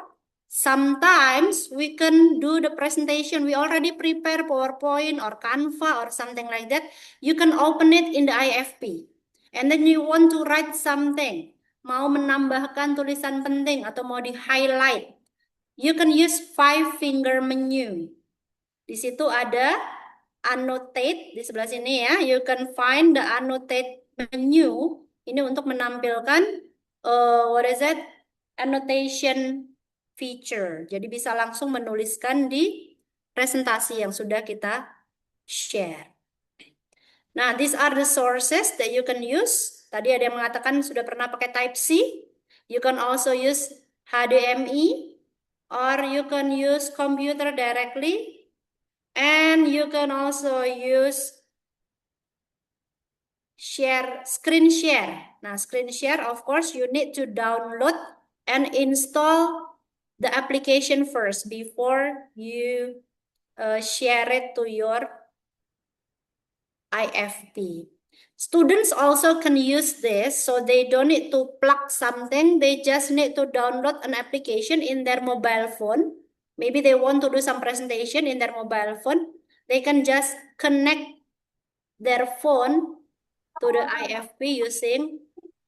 sometimes we can do the presentation. We already prepare PowerPoint or Canva or something like that. You can open it in the IFP. And then you want to write something. Mau menambahkan tulisan penting atau mau di-highlight. You can use 5-finger menu. Di situ ada annotate di sebelah sini ya. You can find the annotate menu. Ini untuk menampilkan annotation feature. Jadi bisa langsung menuliskan di presentasi yang sudah kita share. Nah, these are the sources that you can use. Tadi ada yang mengatakan sudah pernah pakai Type-C. You can also use HDMI. Or you can use computer directly, and you can also use screen share. Now, screen share, of course, you need to download and install the application first before you share it to your IFP. Students also can use this, so they don't need to plug something. They just need to download an application in their mobile phone. Maybe they want to do some presentation in their mobile phone. They can just connect their phone to the IFP using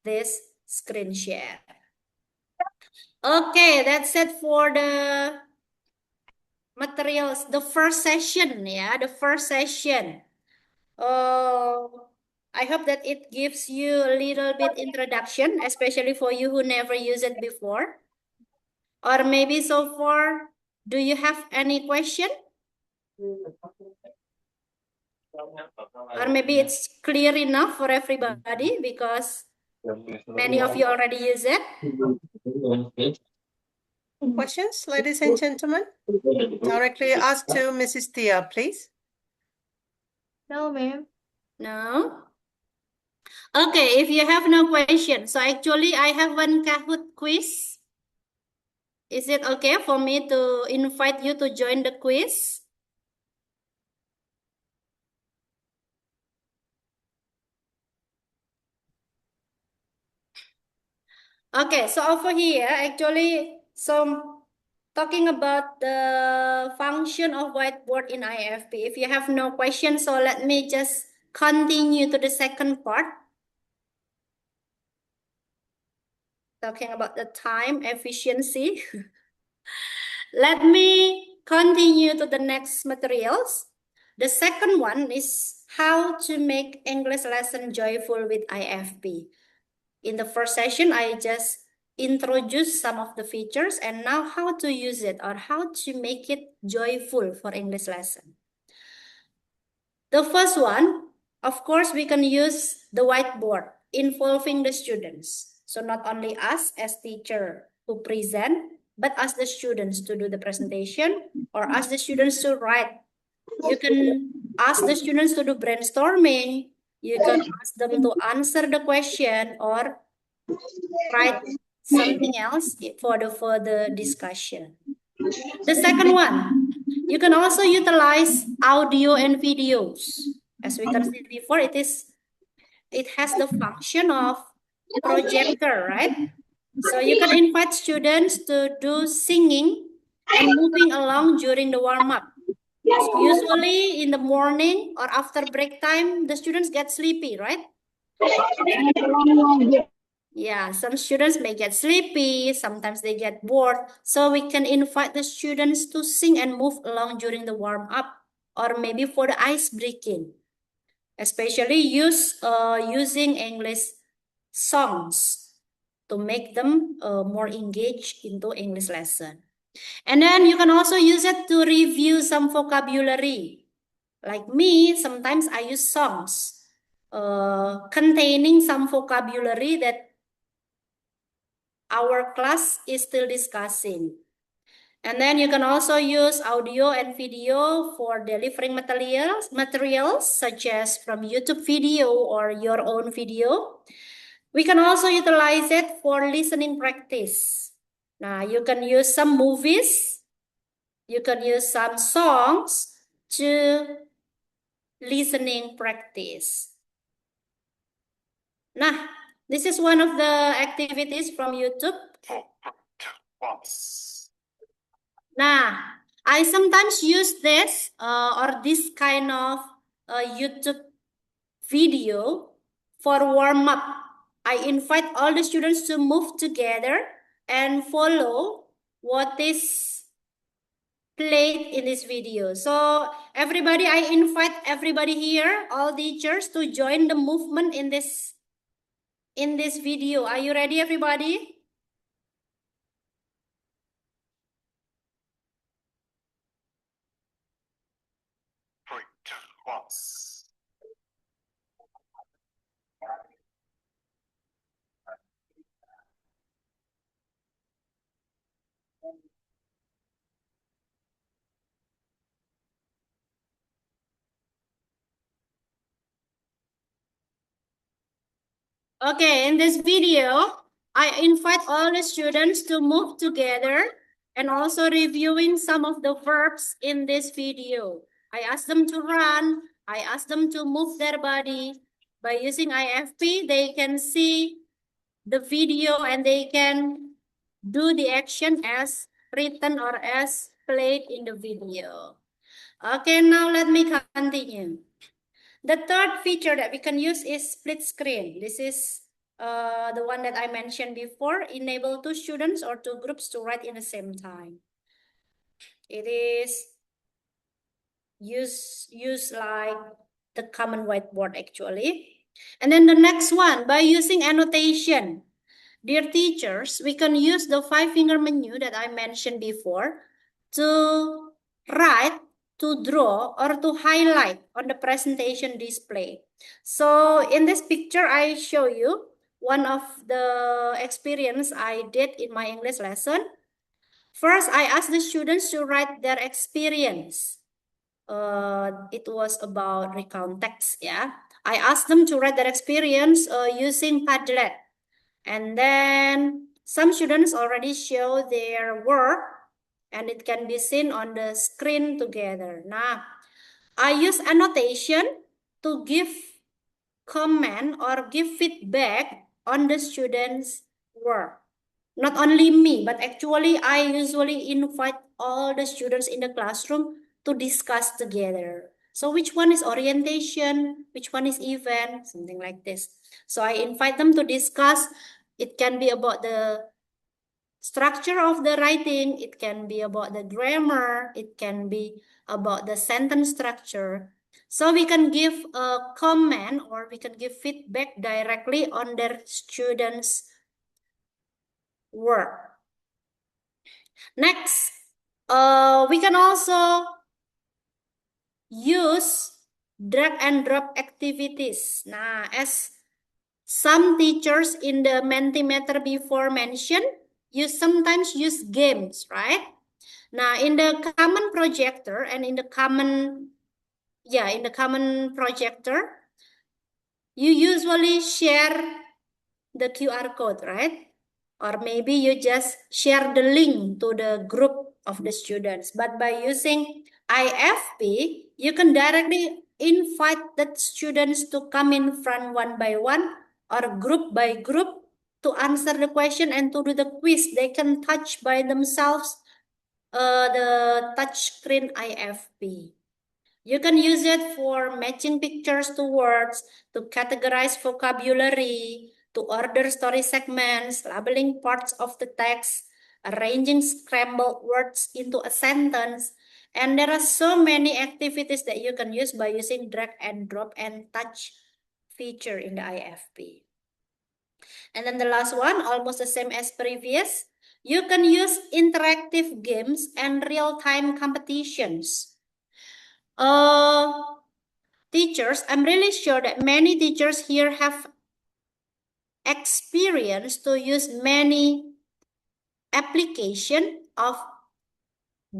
this screen share. Okay, that's it for the materials. The first session, yeah, the first session. I hope that it gives you a little bit introduction, especially for you who never used it before. Or maybe so far, do you have any question? Or maybe it's clear enough for everybody because many of you already use it. Questions, ladies and gentlemen? Directly ask to Mrs. Tia, please. No, ma'am. No? Okay, if you have no question, so actually I have one Kahoot quiz. Is it okay for me to invite you to join the quiz? Okay, so over here, actually, talking about the function of whiteboard in IFP. If you have no questions, so let me just continue to the second part. Talking about the time efficiency. Let me continue to the next materials. The second one is how to make English lesson joyful with IFP. In the first session, I just introduced some of the features and now how to use it or how to make it joyful for English lesson. The first one, of course, we can use the whiteboard involving the students. So not only us as teacher who present, but ask the students to do the presentation or ask the students to write. You can ask the students to do brainstorming. You can ask them to answer the question or write something else for the further discussion. The second one, you can also utilize audio and videos. As we can see before, it has the function of projector, right? So you can invite students to do singing and moving along during the warm-up. So usually in the morning or after break time, the students get sleepy, right? Yeah, some students may get sleepy, sometimes they get bored. So we can invite the students to sing and move along during the warm-up or maybe for the ice breaking, especially using English songs to make them more engaged into English lesson. And then you can also use it to review some vocabulary. Like me, sometimes I use songs containing some vocabulary that our class is still discussing. And then you can also use audio and video for delivering materials such as from YouTube video or your own video. We can also utilize it for listening practice. Now you can use some movies, you can use some songs to listening practice. Nah, this is one of the activities from YouTube. Nah, I sometimes use this or this kind of YouTube video for warm-up. I invite all the students to move together and follow what is played in this video. So everybody, I invite everybody here, all teachers, to join the movement in this video. Are you ready, everybody? Okay, in this video, I invite all the students to move together and also reviewing some of the verbs in this video. I ask them to run, I ask them to move their body. By using IFP, they can see the video and they can do the action as written or as played in the video. Okay, now let me continue. The third feature that we can use is split screen. This is the one that I mentioned before, enable two students or two groups to write in the same time. It is use like the common whiteboard actually. And then the next one, by using annotation. Dear teachers, we can use the 5-finger menu that I mentioned before to write, to draw, or to highlight on the presentation display. So in this picture, I show you one of the experience I did in my English lesson. First, I asked the students to write their experience. It was about recount text, yeah. I asked them to write their experience using Padlet. And then some students already show their work and it can be seen on the screen together. Now, I use annotation to give comment or give feedback on the students' work. Not only me, but actually I usually invite all the students in the classroom to discuss together. So which one is orientation, which one is event, something like this. So I invite them to discuss. It can be about the structure of the writing, it can be about the grammar, it can be about the sentence structure. So we can give a comment or we can give feedback directly on their students' work. Next, we can also use drag and drop activities. Nah, as some teachers in the Mentimeter before mentioned, you sometimes use games, right? Now, in the common projector and in the common projector, you usually share the QR code, right? Or maybe you just share the link to the group of the students. But by using IFP, you can directly invite the students to come in front one by one or group by group to answer the question and to do the quiz. They can touch by themselves the touchscreen IFP. You can use it for matching pictures to words, to categorize vocabulary, to order story segments, labeling parts of the text, arranging scrambled words into a sentence. And there are so many activities that you can use by using drag and drop and touch feature in the IFP. And then the last one, almost the same as previous, you can use interactive games and real-time competitions. Teachers, I'm really sure that many teachers here have experience to use many application of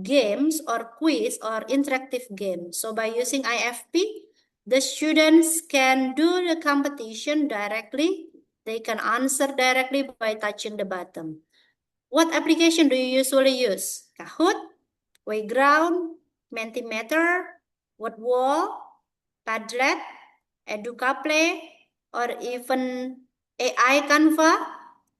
games or quiz or interactive games. So by using IFP, the students can do the competition directly. They can answer directly by touching the button. What application do you usually use? Kahoot, Playground, Mentimeter, WordWall, Padlet, Educaplay, or even AI Canva.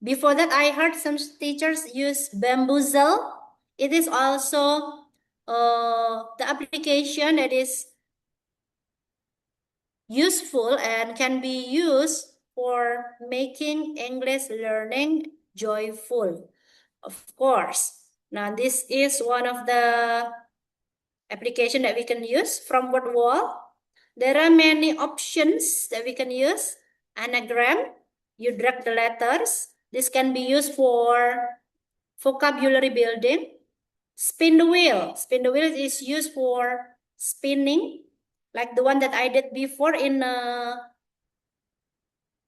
Before that, I heard some teachers use Bamboozle. It is also the application that is useful and can be used for making English learning joyful, of course. Now, this is one of the application that we can use from WordWall. There are many options that we can use. Anagram, you drag the letters. This can be used for vocabulary building. Spin the wheel. Spin the wheel is used for spinning, like the one that I did before in a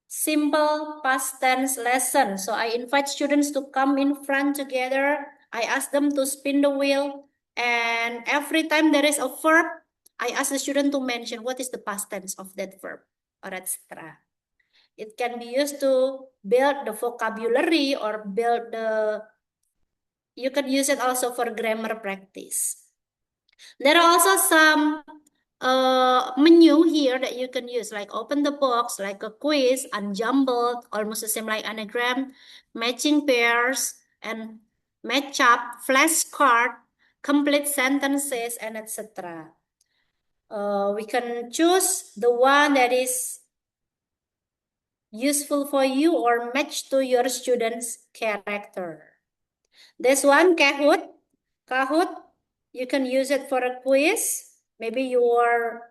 simple past tense lesson. So I invite students to come in front together. I ask them to spin the wheel. And every time there is a verb, I ask the student to mention what is the past tense of that verb, or etc. It can be used to build the vocabulary or build the, you can use it also for grammar practice. There are also some menu here that you can use, like open the box, like a quiz, unjumbled, almost the same like anagram, matching pairs, and match up, flashcard, complete sentences, and etc. We can choose the one that is useful for you or match to your student's character. This one, Kahoot. Kahoot, you can use it for a quiz. Maybe you are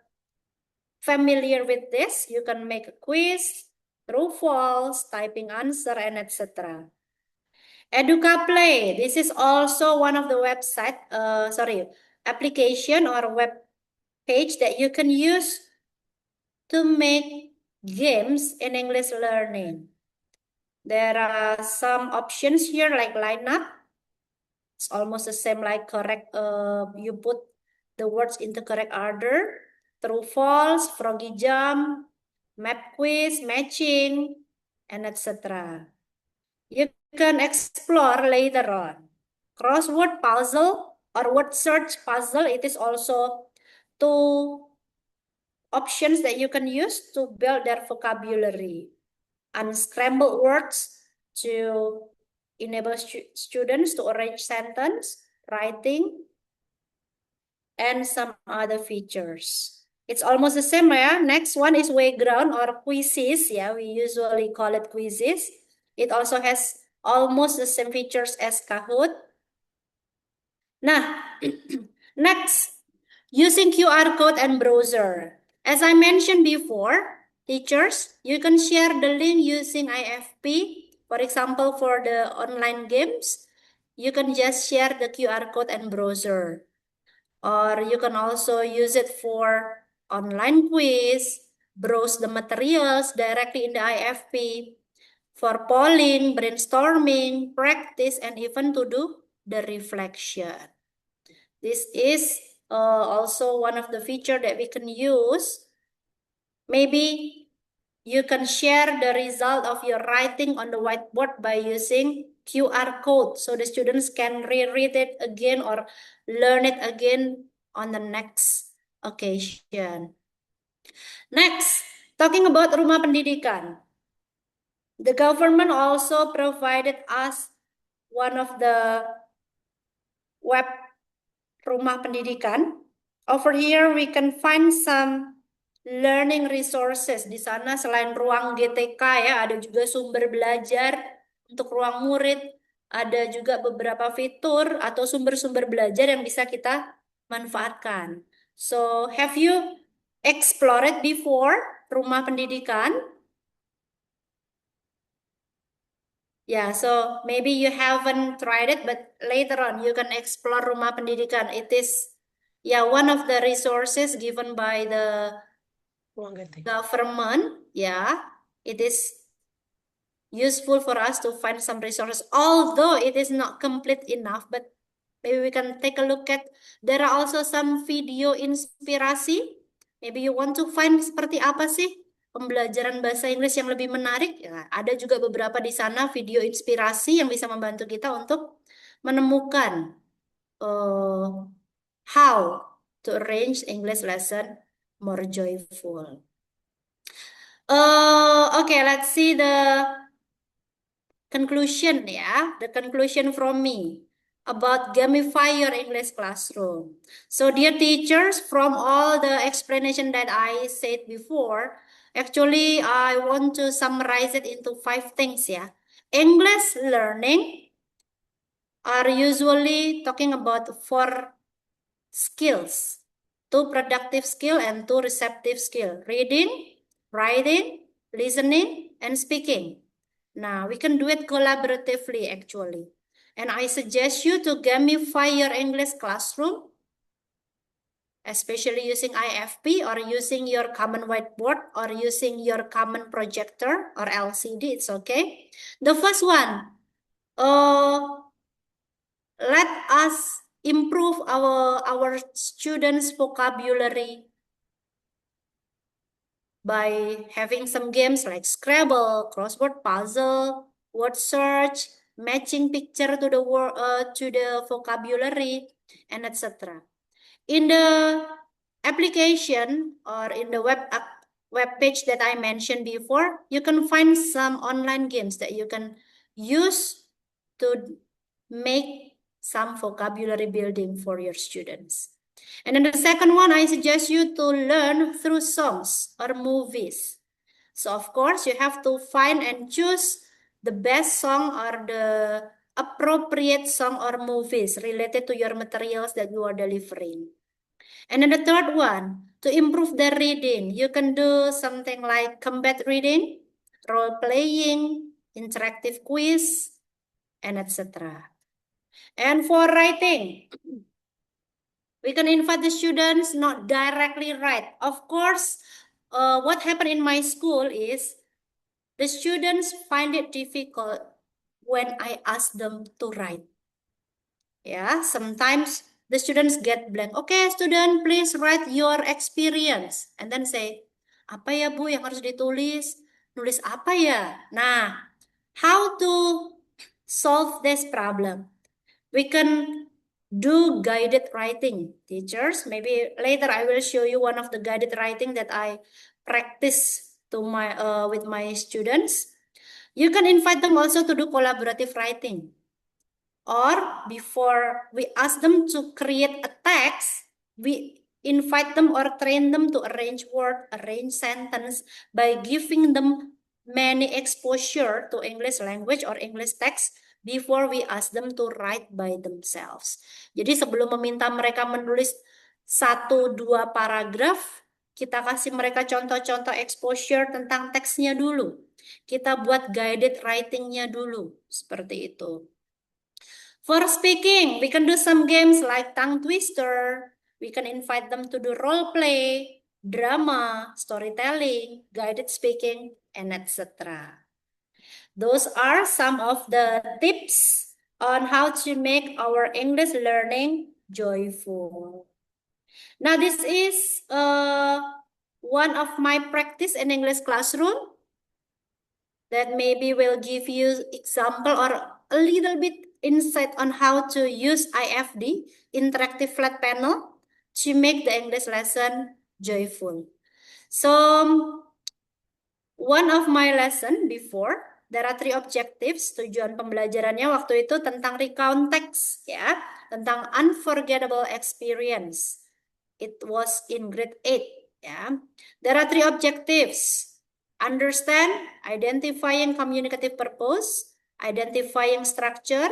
familiar with this. You can make a quiz, true, false, typing answer, and etc. Educaplay. This is also one of the application or web page that you can use to make games in English learning. There are some options here like lineup. It's almost the same like correct. You put the words into correct order. True, false, froggy jump, map quiz, matching, and etc. You can explore later on. Crossword puzzle or word search puzzle. It is also two options that you can use to build their vocabulary. Unscrambled words to enable students to arrange sentence, writing, and some other features. It's almost the same, yeah. Next one is Playground or quizzes. Yeah, we usually call it quizzes. It also has almost the same features as Kahoot. Nah, next, using QR code and browser. As I mentioned before, teachers, you can share the link using IFP. For example, for the online games, you can just share the QR code and browser. Or you can also use it for online quiz, browse the materials directly in the IFP, for polling, brainstorming, practice, and even to do the reflection. This is also one of the features that we can use. Maybe you can share the result of your writing on the whiteboard by using QR code so the students can reread it again or learn it again on the next occasion. Next, talking about rumah pendidikan. The government also provided us one of the web rumah pendidikan. Over here we can find some learning resources. Di sana selain ruang GTK ya, ada juga sumber belajar untuk ruang murid. Ada juga beberapa fitur atau sumber-sumber belajar yang bisa kita manfaatkan. So, have you explored before rumah pendidikan? Yeah, so maybe you haven't tried it, but later on you can explore rumah pendidikan. It is, yeah, one of the resources given by the government. Yeah, it is useful for us to find some resources, although it is not complete enough, but maybe we can take a look at, there are also some video inspirasi. Maybe you want to find seperti apa sih pembelajaran bahasa Inggris yang lebih menarik. Ya, ada juga beberapa di sana video inspirasi yang bisa membantu kita untuk menemukan how to arrange English lesson more joyful. Okay, let's see the conclusion ya, the conclusion from me about gamify your English classroom. So dear teachers, from all the explanation that I said before, actually I want to summarize it into 5 things ya. English learning are usually talking about 4 skills, 2 productive skill and 2 receptive skill, reading, writing, listening, and speaking. Now, we can do it collaboratively actually. And I suggest you to gamify your English classroom, especially using IFP or using your common whiteboard or using your common projector or LCD, it's okay. The first one, let us improve our students' vocabulary by having some games like Scrabble, crossword puzzle, word search, matching picture to the word to the vocabulary, and etc. In the application or in the web page that I mentioned before, you can find some online games that you can use to make some vocabulary building for your students. And then the second one, I suggest you to learn through songs or movies. So of course, you have to find and choose the best song or the appropriate song or movies related to your materials that you are delivering. And then the third one, to improve the reading, you can do something like combat reading, role playing, interactive quiz, and etc. And for writing, we can invite the students not directly write. Of course, what happened in my school is the students find it difficult when I ask them to write. Yeah, sometimes the students get blank. Okay, student, please write your experience. And then say, apa ya Bu yang harus ditulis? Nulis apa ya? Nah, how to solve this problem? We can do guided writing, teachers. Maybe later I will show you one of the guided writing that I practice to with my students. You can invite them also to do collaborative writing. Or before we ask them to create a text, we invite them or train them to arrange word, arrange sentence by giving them many exposure to English language or English text before we ask them to write by themselves. Jadi sebelum meminta mereka menulis 1-2 paragraf, kita kasih mereka contoh-contoh exposure tentang teksnya dulu. Kita buat guided writing-nya dulu, seperti itu. For speaking, we can do some games like tongue twister. We can invite them to do role play. drama, storytelling, guided speaking, and etc. Those are some of the tips on how to make our English learning joyful. Now, this is one of my practice in English classroom that maybe will give you example or a little bit insight on how to use IFD, interactive flat panel, to make the English lesson joyful. So, one of my lesson before, there are 3 objectives. Tujuan pembelajarannya waktu itu tentang recount text, ya, tentang unforgettable experience. It was in grade 8, ya. There are 3 objectives. Understand, identifying communicative purpose, identifying structure,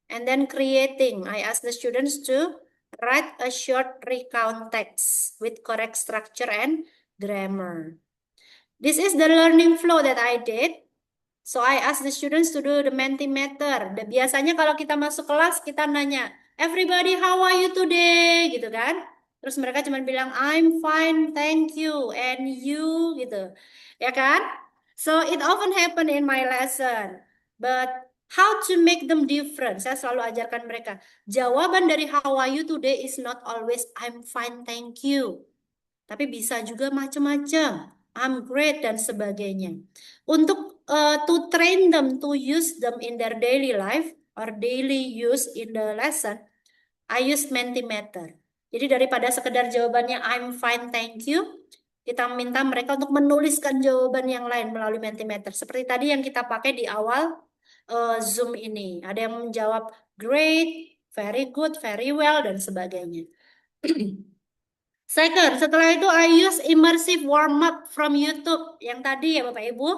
and then creating. I ask the students to write a short recount text with correct structure and grammar. This is the learning flow that I did. So I ask the students to do the Mentimeter. Biasanya kalau kita masuk kelas, kita nanya, everybody, how are you today? Gitu kan. Terus mereka cuma bilang, I'm fine, thank you, and you, gitu. Ya kan? So it often happen in my lesson. But how to make them different? Saya selalu ajarkan mereka. Jawaban dari how are you today is not always I'm fine, thank you. Tapi bisa juga macam-macam. I'm great dan sebagainya. Untuk to train them to use them in their daily life or daily use in the lesson, I use Mentimeter. Jadi daripada sekedar jawabannya I'm fine, thank you, kita minta mereka untuk menuliskan jawaban yang lain melalui Mentimeter. Seperti tadi yang kita pakai di awal Zoom ini. Ada yang menjawab great, very good, very well, dan sebagainya. Second, setelah itu I use immersive warm-up from YouTube. Yang tadi ya Bapak Ibu.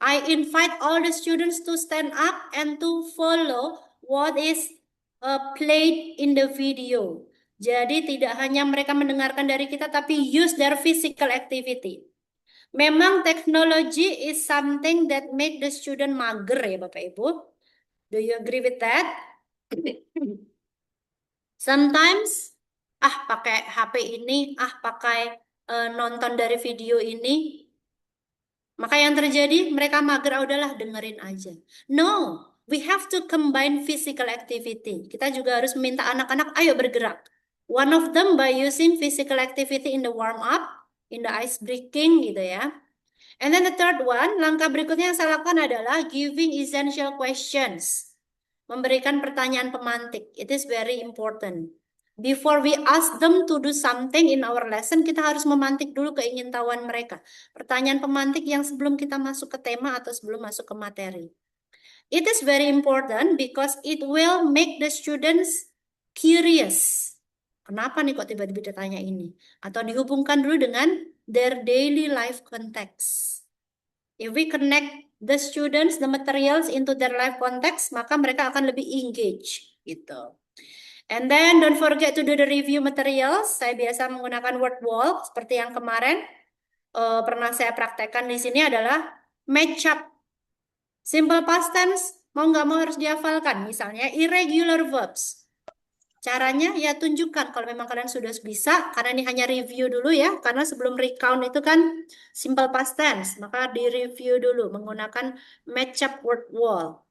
I invite all the students to stand up and to follow what is played in the video. Jadi tidak hanya mereka mendengarkan dari kita, tapi use their physical activity. Memang teknologi is something that make the student mager ya Bapak Ibu. Do you agree with that? Sometimes pakai HP ini, pakai nonton dari video ini. Maka yang terjadi, mereka mager, udahlah dengerin aja. No, we have to combine physical activity. Kita juga harus meminta anak-anak, ayo bergerak. One of them by using physical activity in the warm-up, in the ice breaking gitu ya. And then the third one, langkah berikutnya yang saya lakukan adalah giving essential questions. Memberikan pertanyaan pemantik. It is very important. Before we ask them to do something in our lesson, kita harus memantik dulu keingintahuan mereka. Pertanyaan pemantik yang sebelum kita masuk ke tema atau sebelum masuk ke materi. It is very important because it will make the students curious. Kenapa nih kok tiba-tiba ditanya ini? Atau dihubungkan dulu dengan their daily life context. If we connect the students, the materials into their life context, maka mereka akan lebih engage gitu. And then don't forget to do the review materials. Saya biasa menggunakan word wall seperti yang kemarin pernah saya praktekkan di sini adalah match up. Simple past tense mau nggak mau harus dihafalkan. Misalnya irregular verbs. Caranya ya tunjukkan kalau memang kalian sudah bisa, karena ini hanya review dulu ya, karena sebelum recount itu kan simple past tense, maka di review dulu menggunakan match up word wall.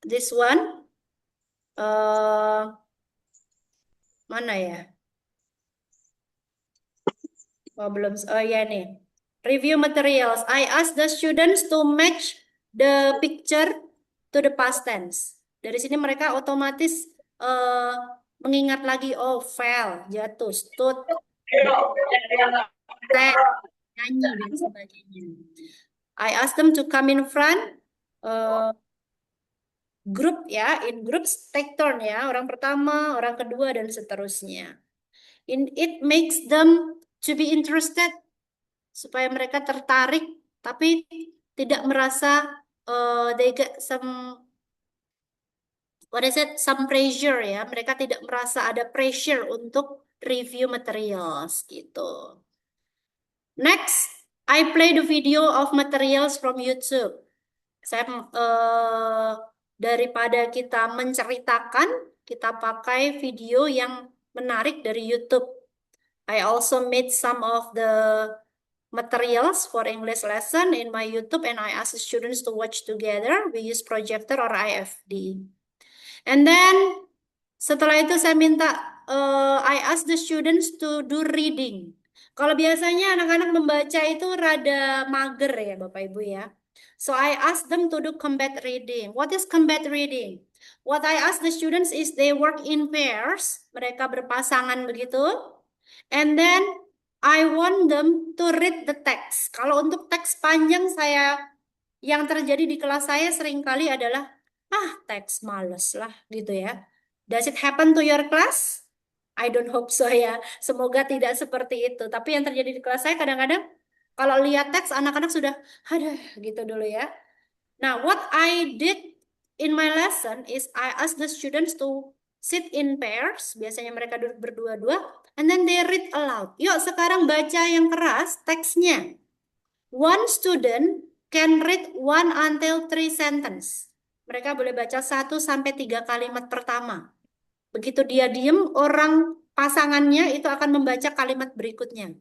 This one. Mana ya? Belum. Ya nih. Review materials. I ask the students to match the picture to the past tense. Dari sini mereka otomatis mengingat lagi, fell, jatuh, stood, nyanyi, dan sebagainya. I ask them to come in front. Grup ya, in groups take turn ya, orang pertama, orang kedua, dan seterusnya. It makes them to be interested, supaya mereka tertarik, tapi tidak merasa they get some some pressure ya, mereka tidak merasa ada pressure untuk review materials gitu. Next, I play the video of materials from YouTube. Saya daripada kita menceritakan, kita pakai video yang menarik dari YouTube. I also made some of the materials for English lesson in my YouTube and I ask the students to watch together. We use projector or IFD. And then setelah itu saya minta I ask the students to do reading. Kalau biasanya anak-anak membaca itu rada mager ya Bapak Ibu ya. So I ask them to do combat reading. What is combat reading? What I ask the students is they work in pairs. Mereka berpasangan begitu. And then I want them to read the text. Kalau untuk teks panjang yang terjadi di kelas saya seringkali adalah teks males lah gitu ya. Does it happen to your class? I don't hope so ya. Semoga tidak seperti itu. Tapi yang terjadi di kelas saya kadang-kadang kalau lihat teks anak-anak sudah ada gitu dulu ya. Nah, what I did in my lesson is I asked the students to sit in pairs. Biasanya mereka duduk berdua-dua. And then they read aloud. Yuk sekarang baca yang keras teksnya. One student can read 1 until 3 sentence. Mereka boleh baca 1 sampai 3 kalimat pertama. Begitu dia diem, orang pasangannya itu akan membaca kalimat berikutnya.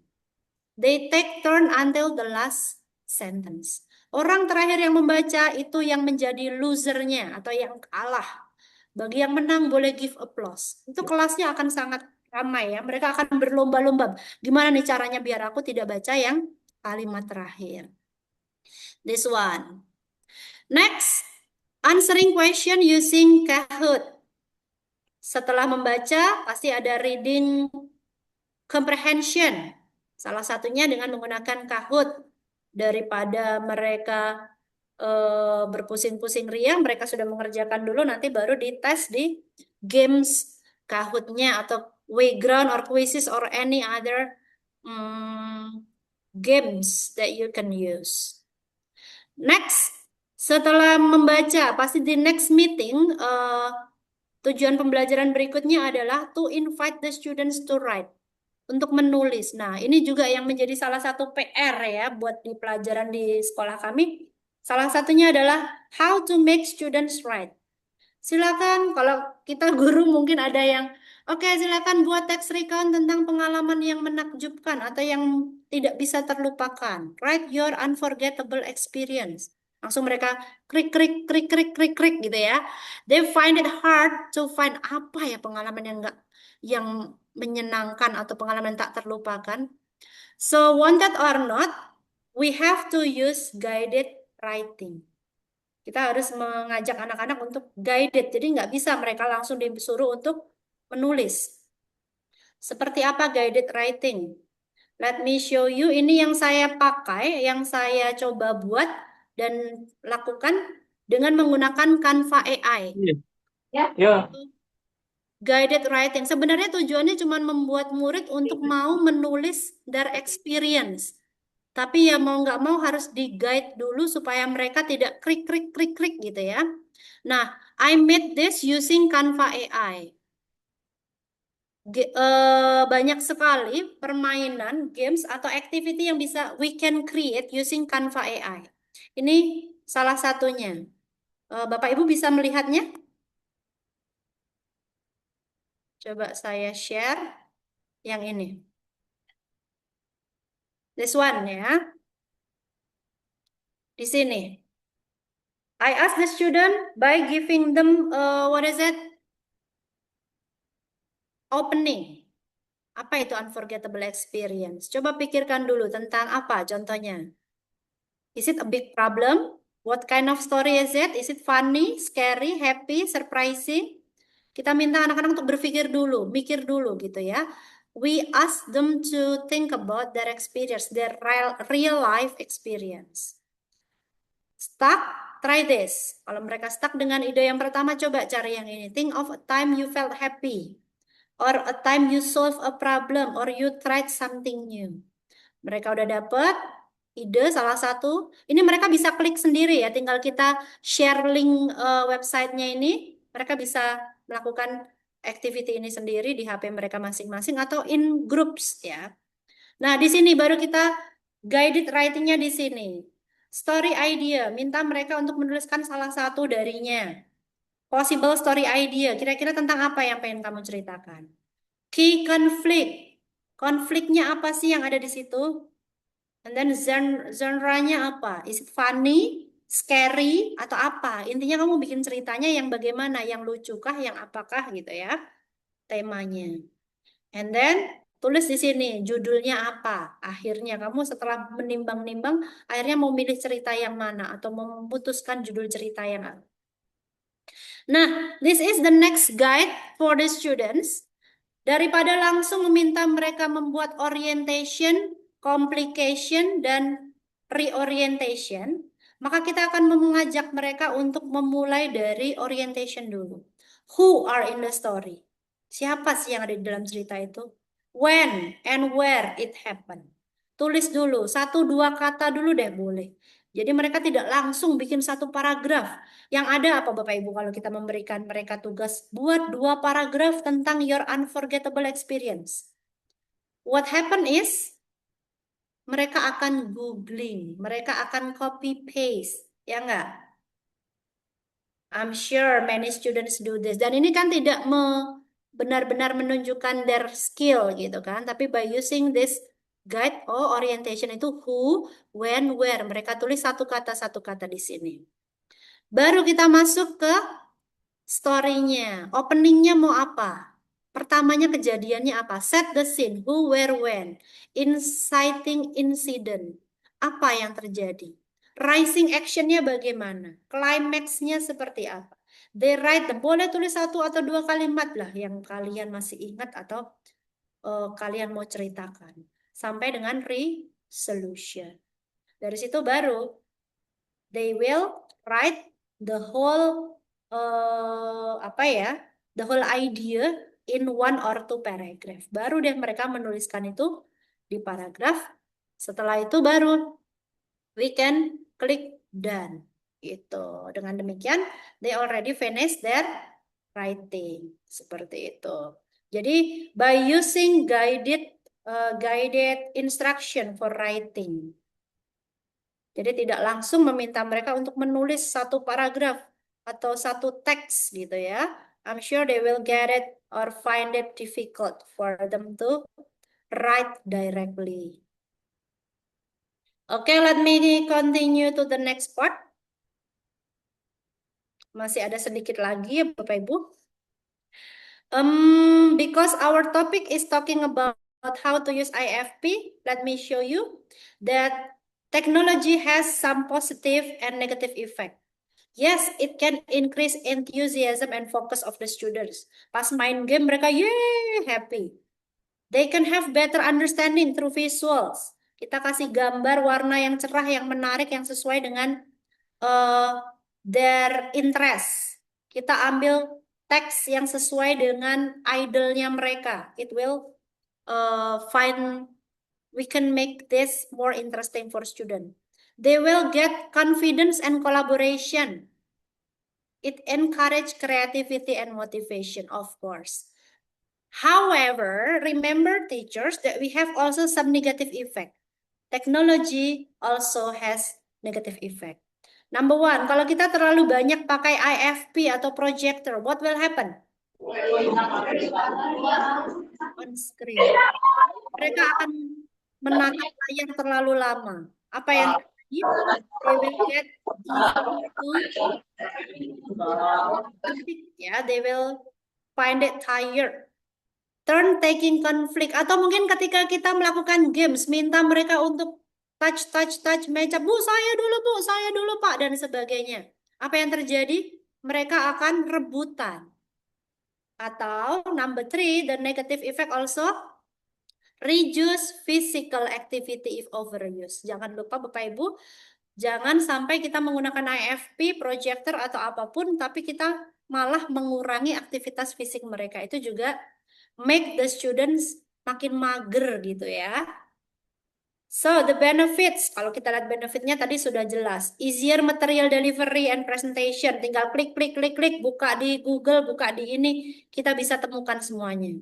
They take turn until the last sentence. Orang terakhir yang membaca itu yang menjadi losernya atau yang kalah. Bagi yang menang boleh give applause. Itu kelasnya akan sangat ramai ya. Mereka akan berlomba-lomba. Gimana nih caranya biar aku tidak baca yang kalimat terakhir. This one. Next, answering question using Kahoot. Setelah membaca, pasti ada reading comprehension. Salah satunya dengan menggunakan Kahoot. Daripada mereka berpusing-pusing riang, mereka sudah mengerjakan dulu, nanti baru dites di games Kahoot-nya atau Wayground or Quizzes or any other games that you can use. Next, setelah membaca, pasti di next meeting, tujuan pembelajaran berikutnya adalah to invite the students to write. Untuk menulis. Nah, ini juga yang menjadi salah satu PR ya buat di pelajaran di sekolah kami. Salah satunya adalah how to make students write. Silakan kalau kita guru mungkin ada yang oke, silakan buat teks recount tentang pengalaman yang menakjubkan atau yang tidak bisa terlupakan. Write your unforgettable experience. Langsung mereka klik gitu ya. They find it hard to find apa ya pengalaman yang menyenangkan atau pengalaman tak terlupakan. So wanted or not, we have to use guided writing. Kita harus mengajak anak-anak untuk guided. Jadi nggak bisa mereka langsung disuruh untuk menulis. Seperti apa guided writing? Let me show you. Ini yang saya pakai, yang saya coba buat dan lakukan dengan menggunakan Canva AI. Ya. Guided writing. Sebenarnya tujuannya cuma membuat murid untuk mau menulis their experience. Tapi ya mau nggak mau harus di-guide dulu supaya mereka tidak klik gitu ya. Nah, I made this using Canva AI. Banyak sekali permainan, games, atau activity yang bisa we can create using Canva AI. Ini salah satunya. Bapak Ibu bisa melihatnya? Coba saya share yang ini. This one ya. Di sini. I ask the student by giving them opening. Apa itu unforgettable experience? Coba pikirkan dulu tentang apa contohnya. Is it a big problem? What kind of story is it? Is it funny, scary, happy, surprising? Kita minta anak-anak untuk berpikir dulu, mikir dulu gitu ya. We ask them to think about their experience, their real life experience. Stuck? Try this. Kalau mereka stuck dengan ide yang pertama, coba cari yang ini. Think of a time you felt happy. Or a time you solve a problem. Or you tried something new. Mereka udah dapet ide salah satu. Ini mereka bisa klik sendiri ya. Tinggal kita share link websitenya ini. Mereka bisa melakukan activity ini sendiri di HP mereka masing-masing. Atau in groups ya. Nah di sini baru kita guided writing-nya di sini. Story idea, minta mereka untuk menuliskan salah satu darinya. Possible story idea, kira-kira tentang apa yang pengen kamu ceritakan? Key conflict, Konfliknya apa sih yang ada di situ? And then genre-nya apa? Is it funny, scary, atau apa? Intinya kamu bikin ceritanya yang bagaimana, yang lucu kah, yang apakah gitu ya, temanya. And then tulis di sini judulnya apa. Akhirnya kamu setelah menimbang-nimbang, akhirnya mau milih cerita yang mana atau memutuskan judul cerita yang apa. Nah, this is the next guide for the students. Daripada langsung meminta mereka membuat orientation, complication, dan reorientation, maka kita akan mengajak mereka untuk memulai dari orientation dulu. Who are in the story? Siapa sih yang ada di dalam cerita itu? When and where it happened. Tulis dulu, 1-2 kata dulu deh boleh. Jadi mereka tidak langsung bikin satu paragraf. Yang ada apa Bapak Ibu kalau kita memberikan mereka tugas buat 2 paragraf tentang your unforgettable experience. What happen is mereka akan googling, mereka akan copy paste, ya enggak? I'm sure many students do this. Dan ini kan tidak benar-benar menunjukkan their skill gitu kan, tapi by using this guide orientation itu who, when, where. Mereka tulis satu kata di sini. Baru kita masuk ke story-nya. Opening-nya mau apa? Pertamanya kejadiannya apa? Set the scene. Who, where, when. Inciting incident. Apa yang terjadi? Rising action-nya bagaimana? Climax-nya seperti apa? They write, boleh tulis 1 atau 2 kalimat lah yang kalian masih ingat atau kalian mau ceritakan. Sampai dengan resolution. Dari situ baru they will write the whole the whole idea in 1 or 2 paragraph. Baru deh mereka menuliskan itu di paragraf. Setelah itu baru we can click done. Gitu. Dengan demikian they already finished their writing. Seperti itu. Jadi by using guided instruction for writing. Jadi tidak langsung meminta mereka untuk menulis satu paragraf atau satu teks gitu ya. I'm sure they will get it or find it difficult for them to write directly. Okay, let me continue to the next part. Masih ada sedikit lagi ya Bapak Ibu. Because our topic is talking about how to use IFP, let me show you that technology has some positive and negative effect. Yes, it can increase enthusiasm and focus of the students. Pas main game mereka happy. They can have better understanding through visuals. Kita kasih gambar warna yang cerah, yang menarik, yang sesuai dengan their interest. Kita ambil teks yang sesuai dengan idolnya mereka. It will we can make this more interesting for students. They will get confidence and collaboration. It encourages creativity and motivation, of course. However, remember teachers that we have also some negative effect. Technology also has negative effect. Number 1, kalau kita terlalu banyak pakai IFP atau projector, what will happen? On screen. Mereka akan menatap layar terlalu lama. Apa yang terjadi? They will get they will find it tired. Turn taking conflict, atau mungkin ketika kita melakukan games, minta mereka untuk touch meja, Bu, saya dulu Pak, dan sebagainya. Apa yang terjadi? Mereka akan rebutan. Atau number 3, the negative effect also reduce physical activity if overuse. Jangan lupa Bapak Ibu, jangan sampai kita menggunakan IFP, projector atau apapun, tapi kita malah mengurangi aktivitas fisik mereka. Itu juga make the students makin mager gitu ya. So, the benefits, kalau kita lihat benefitnya tadi sudah jelas. Easier material delivery and presentation. Tinggal klik, buka di Google, buka di ini, kita bisa temukan semuanya.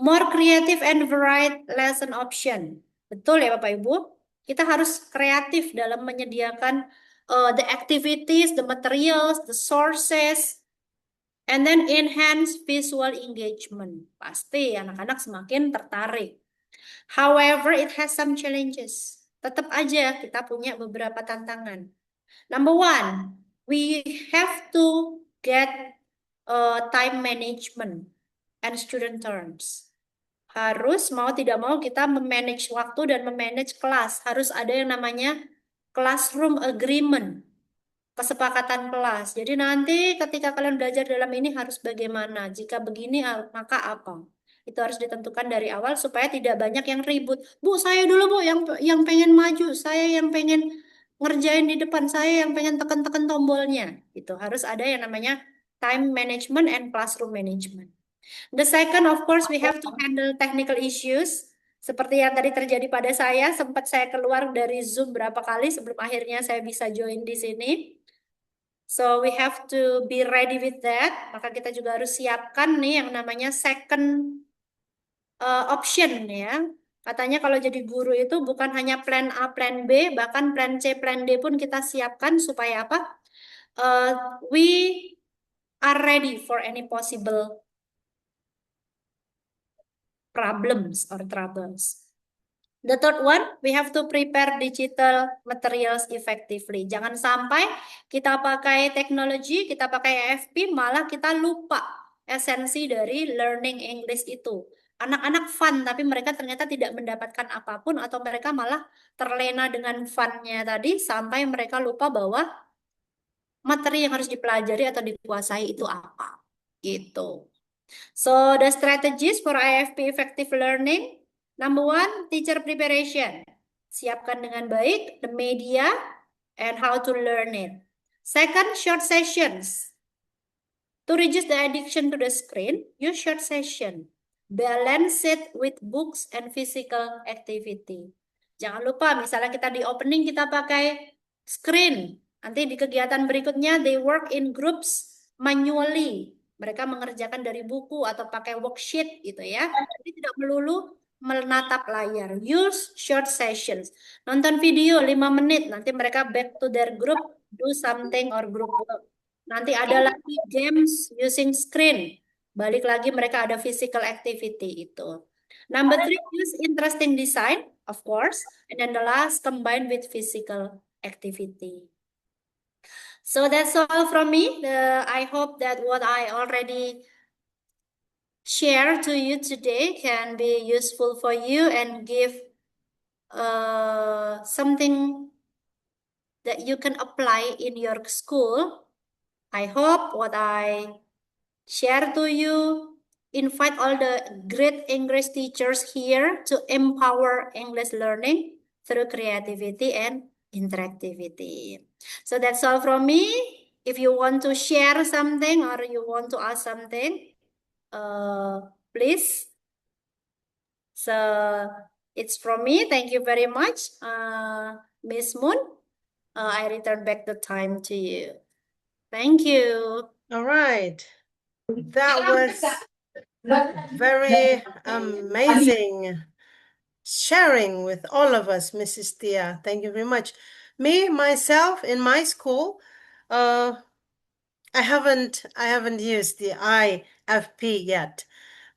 More creative and varied lesson option. Betul ya Bapak Ibu? Kita harus kreatif dalam menyediakan the activities, the materials, the sources, and then enhance visual engagement. Pasti anak-anak semakin tertarik. However, it has some challenges. Tetap aja kita punya beberapa tantangan. Number one, we have to get time management and student terms. Harus mau tidak mau kita memanage waktu dan memanage kelas. Harus ada yang namanya classroom agreement, kesepakatan kelas. Jadi nanti ketika kalian belajar dalam ini harus bagaimana. Jika begini maka apa. Itu harus ditentukan dari awal supaya tidak banyak yang ribut. Bu, saya dulu Bu yang pengen maju, saya yang pengen ngerjain di depan, saya yang pengen tekan-tekan tombolnya. Itu harus ada yang namanya time management and classroom management. The second, of course, we have to handle technical issues. Seperti yang tadi terjadi pada saya, sempat saya keluar dari Zoom berapa kali sebelum akhirnya saya bisa join di sini. So we have to be ready with that. Maka kita juga harus siapkan nih yang namanya second option ya. Katanya kalau jadi guru itu bukan hanya plan A, plan B, bahkan plan C, plan D pun kita siapkan supaya apa? We are ready for any possible problems or troubles. The third one, we have to prepare digital materials effectively. Jangan sampai kita pakai teknologi, kita pakai AFP, malah kita lupa esensi dari learning English itu. Anak-anak fun, tapi mereka ternyata tidak mendapatkan apapun, atau mereka malah terlena dengan fun-nya tadi, sampai mereka lupa bahwa materi yang harus dipelajari atau dikuasai itu apa. Gitu. So, the strategies for IFP effective learning. Number one, teacher preparation. Siapkan dengan baik the media and how to learn it. Second, short sessions. To reduce the addiction to the screen, use short session. Balance it with books and physical activity. Jangan lupa, misalnya kita di opening kita pakai screen. Nanti di kegiatan berikutnya, they work in groups manually. Mereka mengerjakan dari buku atau pakai worksheet gitu ya. Jadi tidak melulu menatap layar. Use short sessions. Nonton video 5 menit, nanti mereka back to their group, do something or group work. Nanti ada lagi games using screen. Balik lagi mereka ada physical activity itu. Number 3, use interesting design, of course. And then the last, combine with physical activity. So that's all from me. I hope that what I already share to you today can be useful for you and give something that you can apply in your school. I hope what I share to you invite all the great English teachers here to empower English learning through creativity and interactivity. So that's all from me. If you want to share something or you want to ask something, please. So it's from me. Thank you very much, Miss Moon. I return back the time to you. Thank you. All right. That was very amazing sharing with all of us, Mrs. Tia. Thank you very much. Me, myself, in my school, I haven't used the IFP yet,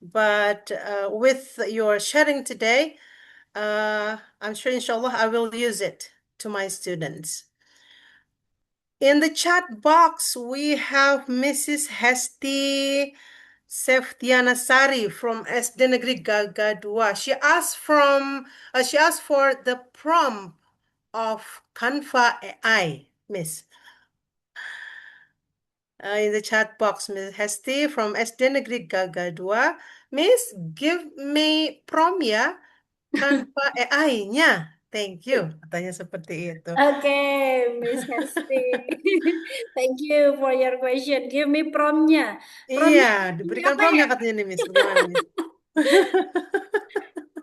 but with your sharing today, I'm sure, inshallah, I will use it to my students. In the chat box, we have Mrs. Hesti Seftiana Sari from SD Negeri Gagadwa. She asked for the prompt of Canva AI, Miss. In the chat box, Miss Hesti from SD Negeri Gagadwa. Miss, give me prompt ya, Canva AI-nya. Thank you. Katanya seperti itu. Okay, Miss Hesti. Thank you for your question. Give me prompt-nya. Iya, diberikan prompt-nya katanya nih, Miss. Bagaimana, Miss?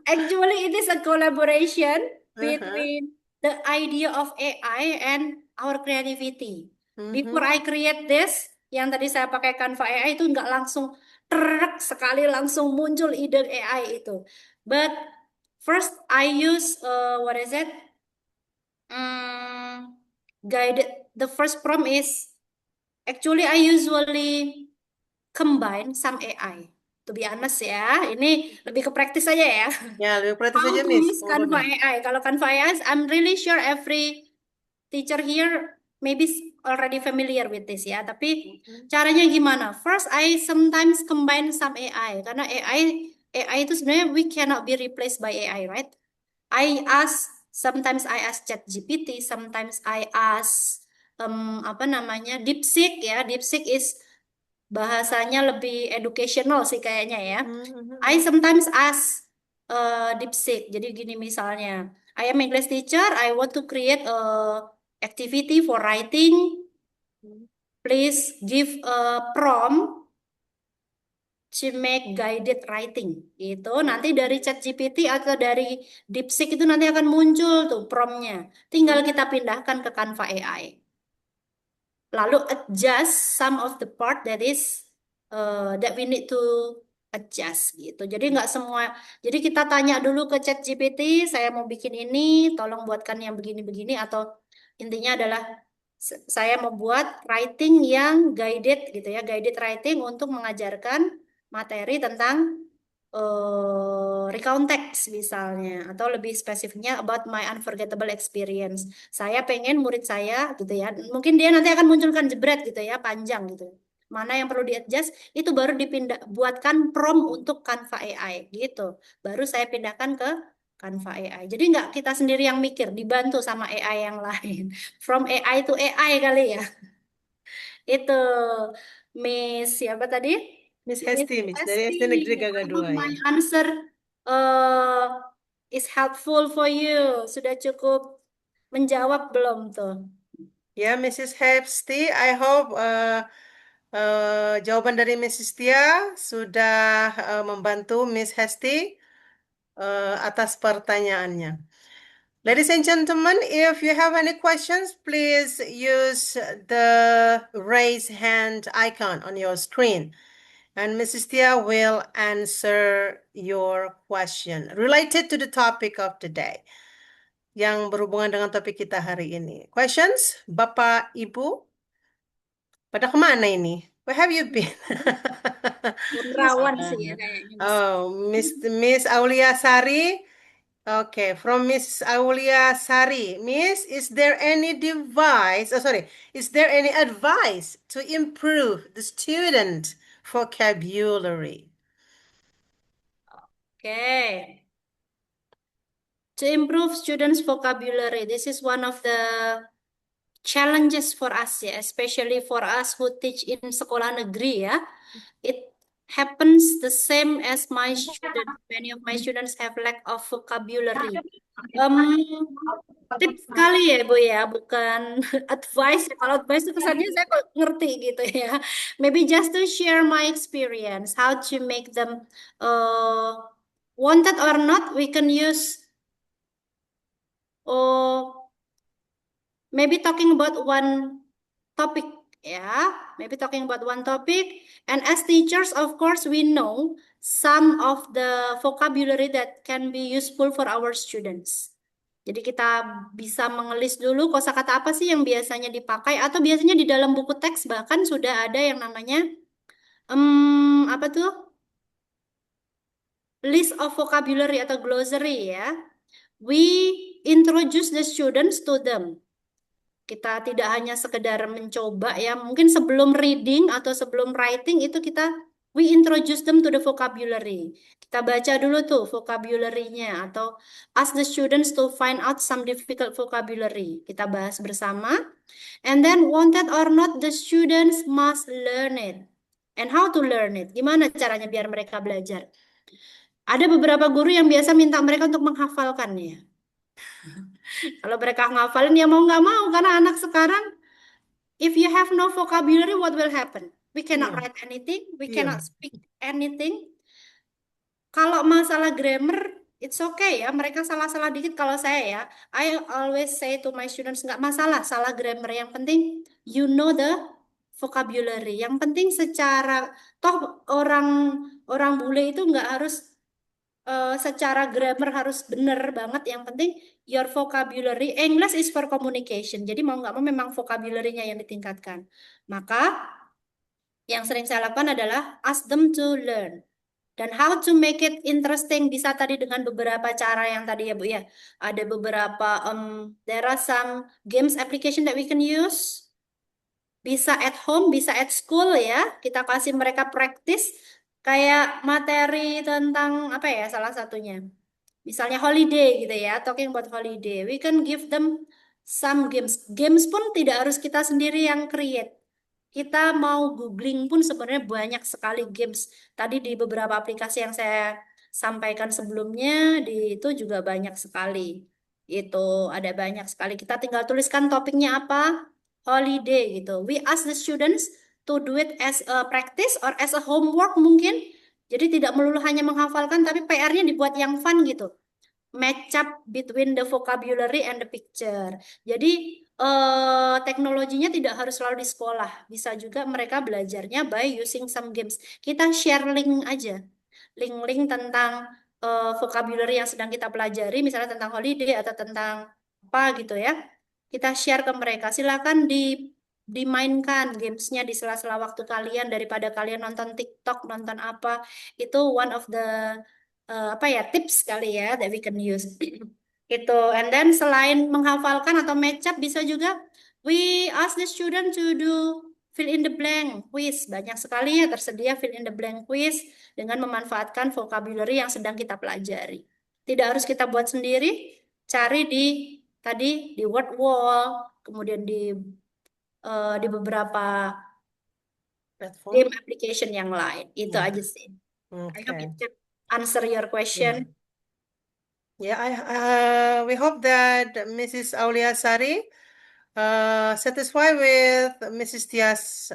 Actually, it is a collaboration between the idea of AI and our creativity. Before I create this, yang tadi saya pakai Canva AI itu nggak langsung trek sekali langsung muncul ide AI itu. But first I use what is it? Guided. The first prompt is actually I usually combine some AI. To be honest ya, ini lebih ke praktis aja ya. Ya, lebih praktis How aja, to Miss. use Canva AI. Kalau Canva AI, I'm really sure every teacher here maybe already familiar with this ya. Tapi caranya gimana? First, I sometimes combine some AI karena AI itu sebenarnya we cannot be replaced by AI, right? Sometimes I ask ChatGPT, sometimes I ask apa namanya DeepSeek ya. DeepSeek is bahasanya lebih educational sih kayaknya ya. I sometimes ask DeepSeek. Jadi gini misalnya, I am English teacher, I want to create a activity for writing. Please give a prompt to make guided writing. Itu nanti dari ChatGPT atau dari DeepSeek itu nanti akan muncul tuh promptnya. Tinggal kita pindahkan ke Canva AI. Lalu adjust some of the part that we need to adjust gitu. Jadi nggak semua. Jadi kita tanya dulu ke ChatGPT, saya mau bikin ini, tolong buatkan yang begini-begini atau intinya adalah saya mau buat writing yang guided gitu ya, guided writing untuk mengajarkan materi tentang recount text misalnya atau lebih spesifiknya about my unforgettable experience. Saya pengen murid saya gitu ya. Mungkin dia nanti akan munculkan jebret gitu ya, panjang gitu. Mana yang perlu di-adjust itu baru buatkan prompt untuk Canva AI gitu. Baru saya pindahkan ke Canva AI. Jadi nggak kita sendiri yang mikir, dibantu sama AI yang lain. From AI to AI kali ya. Itu Miss siapa tadi? Miss Hesti, Miss dari SD Hesti. Negeri I Gagah hope 2 my ya. answer is helpful for you. Sudah cukup menjawab belum tuh? Ya, Mrs. Hesti, I hope jawaban dari Mrs. Tia sudah membantu Miss Hesti atas pertanyaannya. Ladies and gentlemen, if you have any questions, please use the raise hand icon on your screen. And Mrs. Tia will answer your question related to the topic of the day. Yang berhubungan dengan topik kita hari ini. Questions? Bapak, Ibu? Pada kemana ini? Where have you been? Rawan sih ya kayaknya. Oh, Miss Aulia Sari. Okay, from Miss Aulia Sari. Miss, is there any is there any advice to improve the student vocabulary? Okay. To improve students' vocabulary, this is one of the challenges for us ya, especially for us who teach in sekolah negeri ya. It happens the same as my students. Many of my students have lack of vocabulary. Tips sekali ya Bu ya, bukan advice. Kalau advice itu kesannya saya kok ngerti gitu ya. Maybe just to share my experience, how to make them wanted or not, we can use maybe talking about one topic ya, maybe talking about one topic. And as teachers, of course, we know some of the vocabulary that can be useful for our students. Jadi kita bisa mengelis dulu kosakata apa sih yang biasanya dipakai atau biasanya di dalam buku teks bahkan sudah ada yang namanya apa tuh? List of vocabulary atau glossary ya. We introduce the students to them. Kita tidak hanya sekedar mencoba ya, mungkin sebelum reading atau sebelum writing itu we introduce them to the vocabulary. Kita baca dulu tuh vocabulary-nya atau ask the students to find out some difficult vocabulary. Kita bahas bersama. And then wanted or not, the students must learn it. And how to learn it? Gimana caranya biar mereka belajar? Ada beberapa guru yang biasa minta mereka untuk menghafalkannya. Kalau mereka ngafalin ya mau nggak mau karena anak sekarang if you have no vocabulary, what will happen? We cannot write anything, we cannot speak anything. Kalau masalah grammar, it's okay ya. Mereka salah-salah dikit kalau saya ya. I always say to my students, nggak masalah salah grammar. Yang penting you know the vocabulary. Yang penting secara toh orang bule itu nggak harus secara grammar harus bener banget. Yang penting your vocabulary. English is for communication. Jadi mau nggak mau memang vocabulary-nya yang ditingkatkan. Maka yang sering saya lakukan adalah ask them to learn. Dan how to make it interesting bisa tadi dengan beberapa cara yang tadi ya Bu ya. Ada beberapa there are some games application that we can use. Bisa at home, bisa at school ya. Kita kasih mereka practice kayak materi tentang apa ya salah satunya. Misalnya holiday gitu ya, talking about holiday. We can give them some games. Games pun tidak harus kita sendiri yang create. Kita mau googling pun sebenarnya banyak sekali games. Tadi di beberapa aplikasi yang saya sampaikan sebelumnya, di itu juga banyak sekali. Itu ada banyak sekali. Kita tinggal tuliskan topiknya apa, holiday gitu. We ask the students to do it as a practice or as a homework mungkin. Jadi tidak melulu hanya menghafalkan, tapi PR-nya dibuat yang fun gitu. Match up between the vocabulary and the picture. Jadi teknologinya tidak harus selalu di sekolah. Bisa juga mereka belajarnya by using some games. Kita share link aja. Link-link tentang vocabulary yang sedang kita pelajari, misalnya tentang holiday atau tentang apa gitu ya. Kita share ke mereka. Silakan dimainkan gamesnya di sela-sela waktu kalian daripada kalian nonton TikTok, nonton apa. Itu one of the apa ya tips kali ya that we can use. Itu, and then selain menghafalkan atau match up bisa juga we ask the student to do fill in the blank quiz. Banyak sekali ya tersedia fill in the blank quiz dengan memanfaatkan vocabulary yang sedang kita pelajari. Tidak harus kita buat sendiri, cari tadi di word wall, kemudian di beberapa Platform. game application yang lain. Itu aja sih. I hope Okay. it answer your question. Yeah, we hope that Mrs. Aulia Sari satisfied with Mrs. Tia's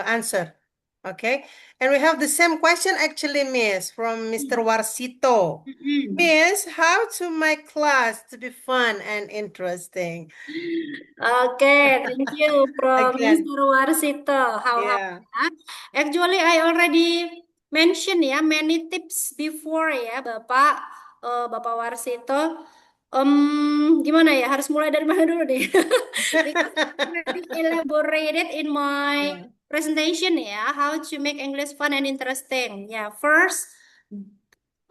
answer. Okay, and we have the same question actually, Miss, from Mr. Warsito. Miss, how to make class to be fun and interesting? Okay, thank you from Again. Mr. Warsito. Yeah. Actually, I already mentioned ya many tips before ya, Bapak Warsito. Gimana ya? Harus mulai dari mana dulu nih? Because I already elaborated in my presentation ya, how to make English fun and interesting. Yeah, first,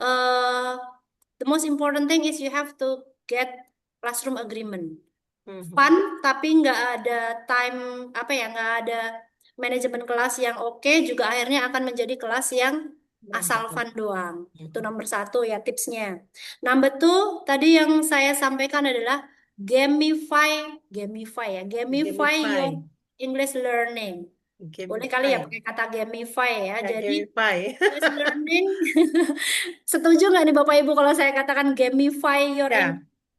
the most important thing is you have to get classroom agreement. Fun tapi nggak ada time apa ya nggak ada manajemen kelas yang oke juga akhirnya akan menjadi kelas yang asal fun doang. Itu nomor satu ya tipsnya. Number two tadi yang saya sampaikan adalah gamify ya gamify your English learning. Boleh kali ya pakai kata gamify ya. Jadi English learning setuju nggak nih Bapak Ibu kalau saya katakan gamify your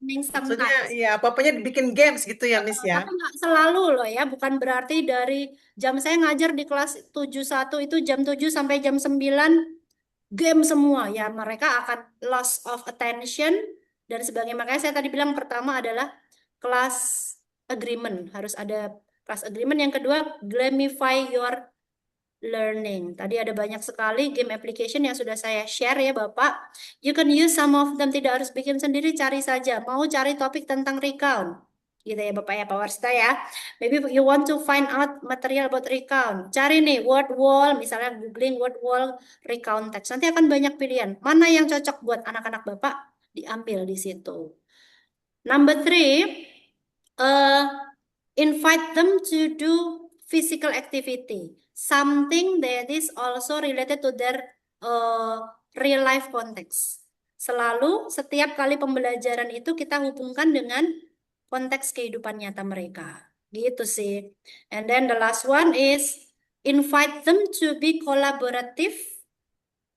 English Maksudnya ya apa-apanya dibikin games gitu ya Miss ya. Tapi nggak selalu loh ya, bukan berarti dari jam saya ngajar di kelas 71 itu jam 7 sampai jam 9 game semua ya, mereka akan loss of attention dan sebagainya. Makanya saya tadi bilang pertama adalah class agreement, harus ada class agreement. Yang kedua, gamify your learning. Tadi ada banyak sekali game application yang sudah saya share ya Bapak. You can use some of them, tidak harus bikin sendiri, cari saja. Mau cari topik tentang recount, gitu ya Bapak ya, Pak Warsita ya. Maybe you want to find out material about recount. Cari nih word wall, misalnya googling word wall recount text. Nanti akan banyak pilihan. Mana yang cocok buat anak-anak Bapak, diambil di situ. Number three, invite them to do physical activity. Something that is also related to their real life context. Selalu setiap kali pembelajaran itu kita hubungkan dengan konteks kehidupan nyata mereka. Gitu sih. And then the last one is invite them to be collaborative.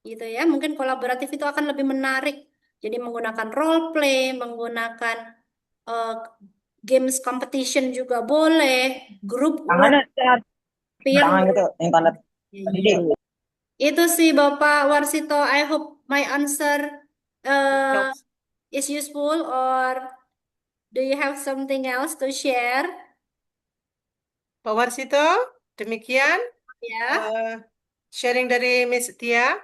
Gitu ya. Mungkin kolaboratif itu akan lebih menarik. Jadi menggunakan role play, menggunakan games competition juga boleh, group work, peer work. Itu sih Bapak Warsito. I hope my answer is useful, or do you have something else to share? Pak Warsito, demikian sharing dari Miss Tia.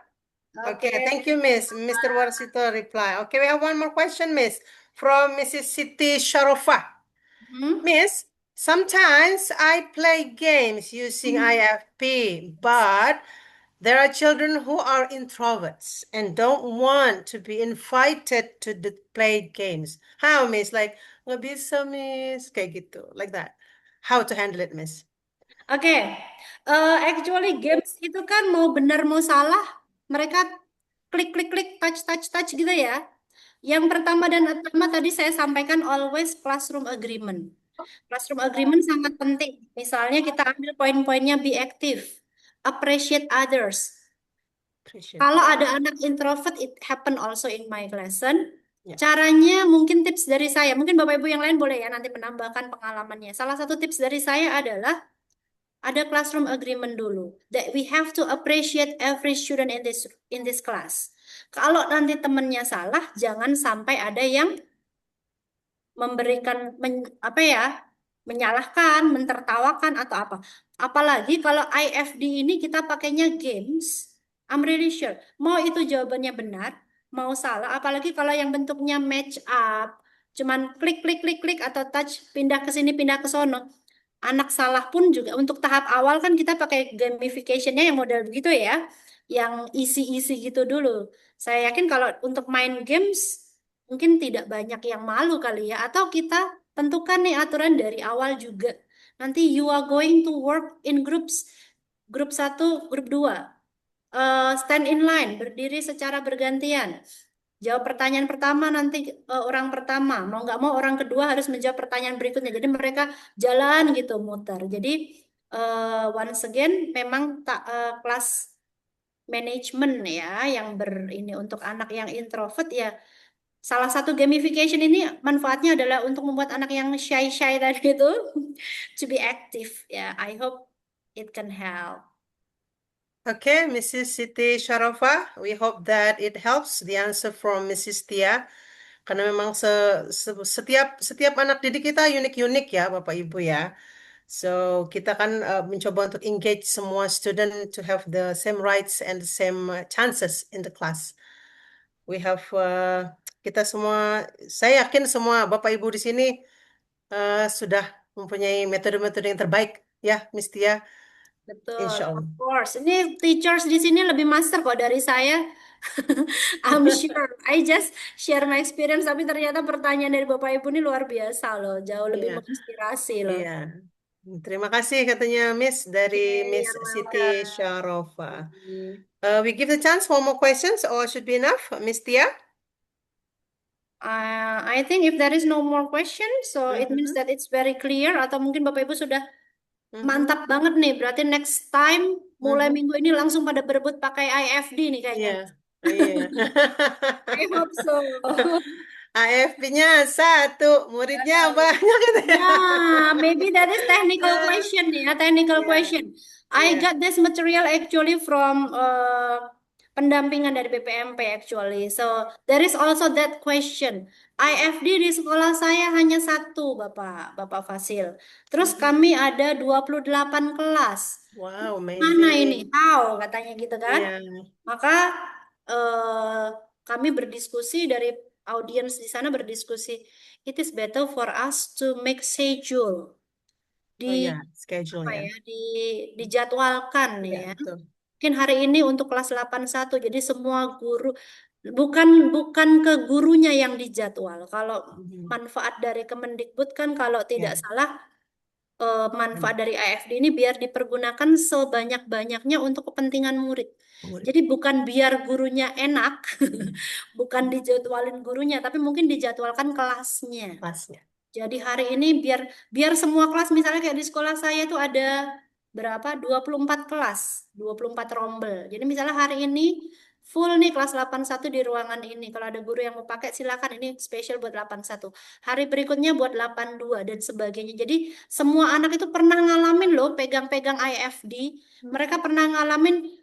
Okay, thank you, Miss. Mr. Warsito reply. Okay, we have one more question, Miss, from Mrs. Siti Sharofa. Miss, sometimes I play games using IFP, but There are children who are introverts and don't want to be invited to the play games. How, Miss? Like, nggak bisa, Miss. Kayak gitu, like that. How to handle it, Miss? Oke, actually games itu kan mau benar mau salah, mereka klik klik klik touch touch touch gitu ya. Yang pertama dan utama tadi saya sampaikan always classroom agreement. Classroom agreement sangat penting. Misalnya kita ambil poin-poinnya be active, appreciate others. Kalau ada anak introvert, it happen also in my lesson. Ya. Caranya mungkin tips dari saya, mungkin Bapak Ibu yang lain boleh ya nanti menambahkan pengalamannya. Salah satu tips dari saya adalah ada classroom agreement dulu that we have to appreciate every student in this class. Kalau nanti temennya salah, jangan sampai ada yang memberikan menyalahkan, mentertawakan atau apa. Apalagi kalau IFD ini kita pakainya games, I'm really sure. Mau itu jawabannya benar, mau salah, apalagi kalau yang bentuknya match up, cuman klik klik klik klik atau touch pindah ke sini pindah ke sono. Anak salah pun juga untuk tahap awal kan kita pakai gamificationnya yang model begitu ya, yang isi-isi gitu dulu. Saya yakin kalau untuk main games mungkin tidak banyak yang malu kali ya, atau kita tentukan nih aturan dari awal juga. Nanti you are going to work in groups, grup 1, grup 2. Stand in line, berdiri secara bergantian. Jawab pertanyaan pertama nanti orang pertama, mau nggak mau orang kedua harus menjawab pertanyaan berikutnya. Jadi mereka jalan gitu muter. Jadi once again memang kelas manajemen ya yang ini untuk anak yang introvert ya. Salah satu gamification ini manfaatnya adalah untuk membuat anak yang shy tadi itu to be active ya. I hope it can help. Okay, Mrs. Siti Sharofa, we hope that it helps the answer from Mrs. Tia. Karena memang setiap anak didik kita unik-unik ya, Bapak Ibu ya. So, kita kan mencoba untuk engage semua student to have the same rights and the same chances in the class. We have kita semua, saya yakin semua Bapak Ibu di sini sudah mempunyai metode-metode yang terbaik ya, Miss Tia. Betul, Insya Allah. of course. Ini teachers di sini lebih master kok dari saya. I'm sure. I just share my experience, tapi ternyata pertanyaan dari Bapak Ibu ini luar biasa loh, jauh lebih Iya. menginspirasi loh. Iya. Terima kasih katanya Miss dari Okay, Miss you're Siti welcome. Sharofa. We give the chance for more questions or should be enough, Miss Tia? I think if there is no more questions, so it means that it's very clear. Atau mungkin Bapak Ibu sudah mantap banget nih. Berarti next time mulai minggu ini langsung pada berebut pakai IFD nih kayaknya. Iya. I hope so. AFP-nya 1, muridnya banyak gitu ya. Yeah, maybe that is technical question ya, technical question. I got this material actually from pendampingan dari BPMP actually. So there is also that question. IFD di sekolah saya hanya 1, Bapak Fasil. Terus kami ada 28 kelas. Wow, Mana ini? amazing. How? Katanya gitu kan. Iya. Maka kami berdiskusi dari audiens di sana berdiskusi. It is better for us to make schedule. Schedule Apa ya. ya, dijadwalkan Iya, ya. betul. Mungkin hari ini untuk kelas 81, jadi semua guru bukan ke gurunya yang dijadwal. Kalau manfaat dari Kemendikbud kan kalau tidak salah manfaat dari AFD ini biar dipergunakan sebanyak-banyaknya untuk kepentingan murid. Jadi bukan biar gurunya enak, bukan dijadwalin gurunya, tapi mungkin dijadwalkan kelasnya. Jadi hari ini biar semua kelas, misalnya kayak di sekolah saya itu ada berapa? 24 kelas, 24 rombel. Jadi misalnya hari ini full nih kelas 81 di ruangan ini. Kalau ada guru yang mau pakai silakan, ini spesial buat 81. Hari berikutnya buat 82 dan sebagainya. Jadi semua anak itu pernah ngalamin loh pegang-pegang IFD. Mereka pernah ngalamin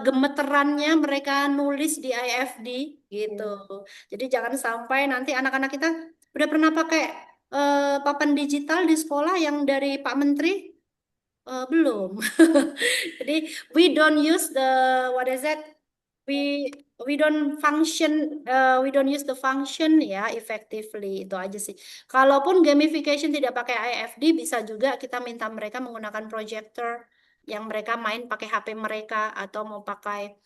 gemeterannya mereka nulis di IFD gitu. Jadi jangan sampai nanti anak-anak kita udah pernah pakai papan digital di sekolah yang dari Pak Menteri belum. Jadi we don't use the what is that? We don't function we don't use the function ya effectively, itu aja sih. Kalaupun gamification tidak pakai IFD bisa juga kita minta mereka menggunakan projector yang mereka main pakai HP mereka atau mau pakai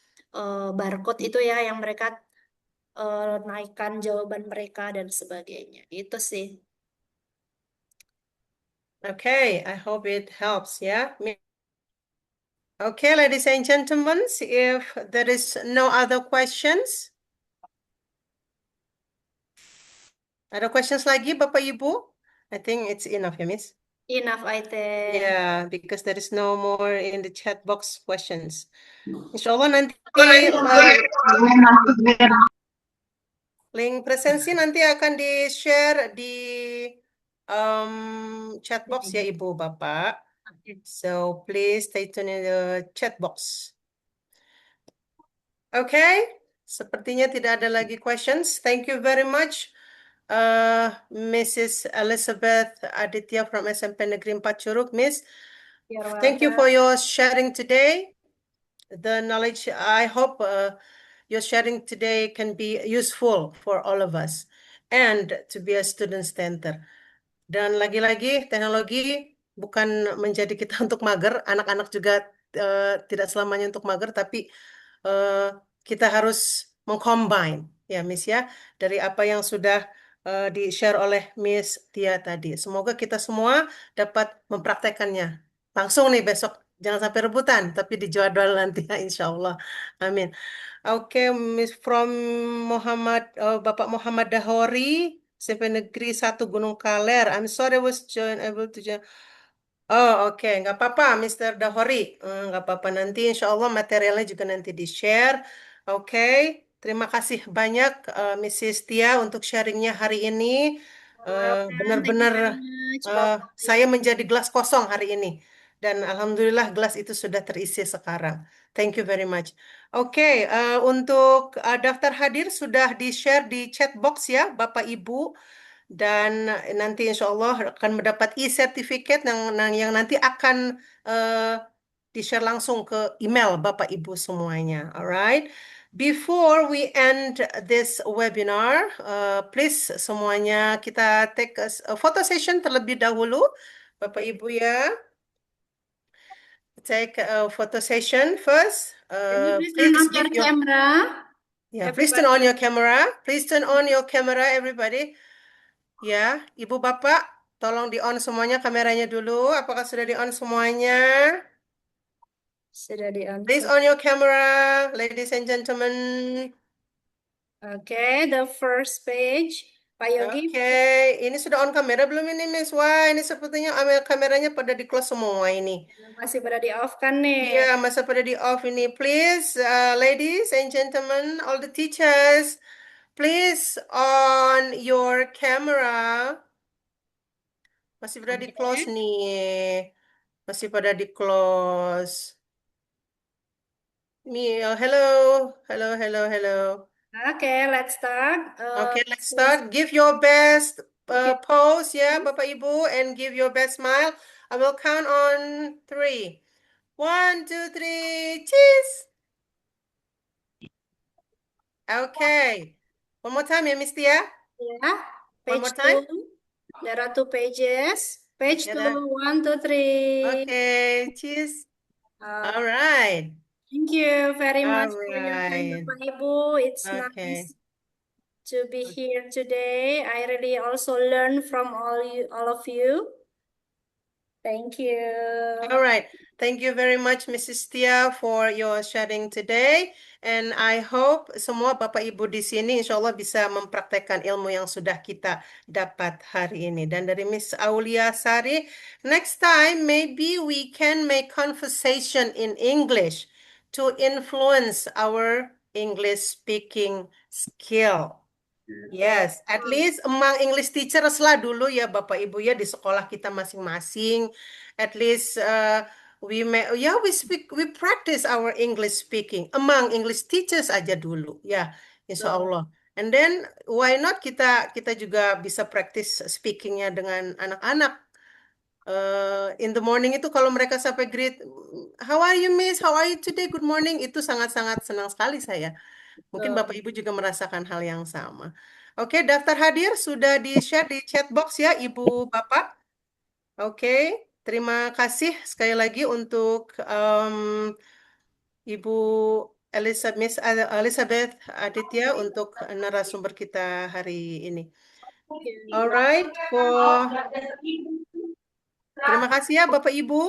barcode itu ya yang mereka naikkan jawaban mereka dan sebagainya. Itu sih. Okay, I hope it helps, yeah? Okay, ladies and gentlemen, if there is no other questions, ada questions lagi, Bapak Ibu? I think it's enough, ya, Miss? Enough, I think. Yeah, because there is no more in the chat box questions. Insya Allah nanti link presensi nanti akan di-share di chat box ya, Ibu Bapak. So please stay tuned in the chat box. Okay, sepertinya tidak ada lagi questions. Thank you very much, Mrs. Elizabeth Aditya from SMP Negeri 4 Curug, Miss. Thank you for your sharing today. The knowledge, I hope your sharing today can be useful for all of us and to be a student center. Dan lagi-lagi teknologi bukan menjadi kita untuk mager, anak-anak juga tidak selamanya untuk mager, tapi kita harus mengcombine ya Miss ya dari apa yang sudah di-share oleh Miss Tia tadi. Semoga kita semua dapat mempraktekannya langsung nih besok. Jangan sampai rebutan, tapi dijadwal nanti ya insya Allah. Amin. Oke, Miss from Bapak Muhammad Dahori, SMP Negeri 1 Gunung Kaler. I'm sorry I was able to join. Oh, oke. Nggak apa-apa, Mr. Dahori. Nggak apa-apa. Nanti insya Allah materialnya juga nanti di-share. Oke. Terima kasih banyak, Mrs. Tia, untuk sharingnya hari ini. Benar-benar saya menjadi gelas kosong hari ini. Dan Alhamdulillah gelas itu sudah terisi sekarang. Thank you very much. Oke, untuk daftar hadir sudah di-share di chat box ya, Bapak Ibu. Dan nanti insya Allah akan mendapat e-certificate yang nanti akan di-share langsung ke email Bapak Ibu semuanya. Alright. Before we end this webinar, please semuanya kita take a photo session terlebih dahulu, Bapak Ibu ya. Take a photo session first. Please Please turn on give your your camera. please turn on your camera. Please turn on your camera, everybody. Ya, Ibu Bapak, tolong di-on semuanya kameranya dulu. Apakah sudah di-on semuanya? Sudah di-on. Please on your camera, ladies and gentlemen. Okay, the first page. Pak Yogi. Oke, ini sudah on kamera belum ini, Miss? Wah, ini sepertinya kameranya pada di-close semua ini. Masih pada di-off kan nih? Iya, masa pada di-off ini. Please, ladies and gentlemen, all the teachers, please on your camera. Masih pada di-close nih. Masih pada di-close. Hello, hello, hello, hello. Okay, let's start. Okay, let's start. Give your best pose, ya, Bapak Ibu, and give your best smile. I will count on 3. 1, 2, 3, cheese. Okay. One more time, ya, Miss Tia. Yeah. One more Page time. 2. There are 2 pages. Page Okay, 2, 1, 2, 3. Okay, cheese. All right. Thank you very much All for your time, right. Bapak Ibu. It's Okay. nice to be here today. I really also learn from all of you. Thank you. All right. Thank you very much, Mrs. Tia, for your sharing today. And I hope semua Bapak Ibu di sini insya Allah bisa mempraktekkan ilmu yang sudah kita dapat hari ini. Dan dari Miss Aulia Sari, next time maybe we can make conversation in English to influence our English speaking skill. Yes, at least among English teachers lah dulu ya Bapak Ibu ya di sekolah kita masing-masing. At least we practice our English speaking among English teachers aja dulu ya, Insya Allah. And then why not kita juga bisa practice speakingnya dengan anak-anak. In the morning itu kalau mereka sampai greet, how are you Miss? How are you today? Good morning. Itu sangat-sangat senang sekali saya. Mungkin Bapak Ibu juga merasakan hal yang sama. Oke, daftar hadir sudah di-share di chat box ya, Ibu Bapak. Oke, terima kasih sekali lagi untuk Ibu Miss Elizabeth Aditya untuk narasumber kita hari ini. Alright, terima kasih ya Bapak Ibu.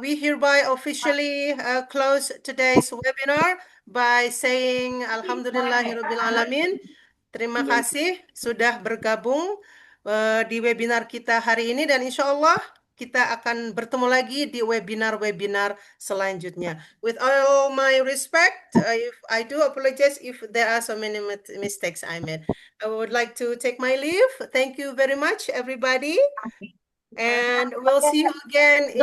We hereby officially close today's webinar by saying Alhamdulillahirabbil alamin. Terima kasih sudah bergabung di webinar kita hari ini dan insya Allah kita akan bertemu lagi di webinar-webinar selanjutnya. With all my respect, if I do apologize if there are so many mistakes I made. I would like to take my leave. Thank you very much, everybody. And we'll see you again in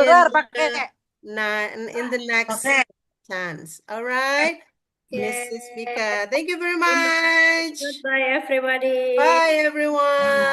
the next chance. All right, Mrs. Vika. Thank you very much. Goodbye, everybody. Bye, everyone.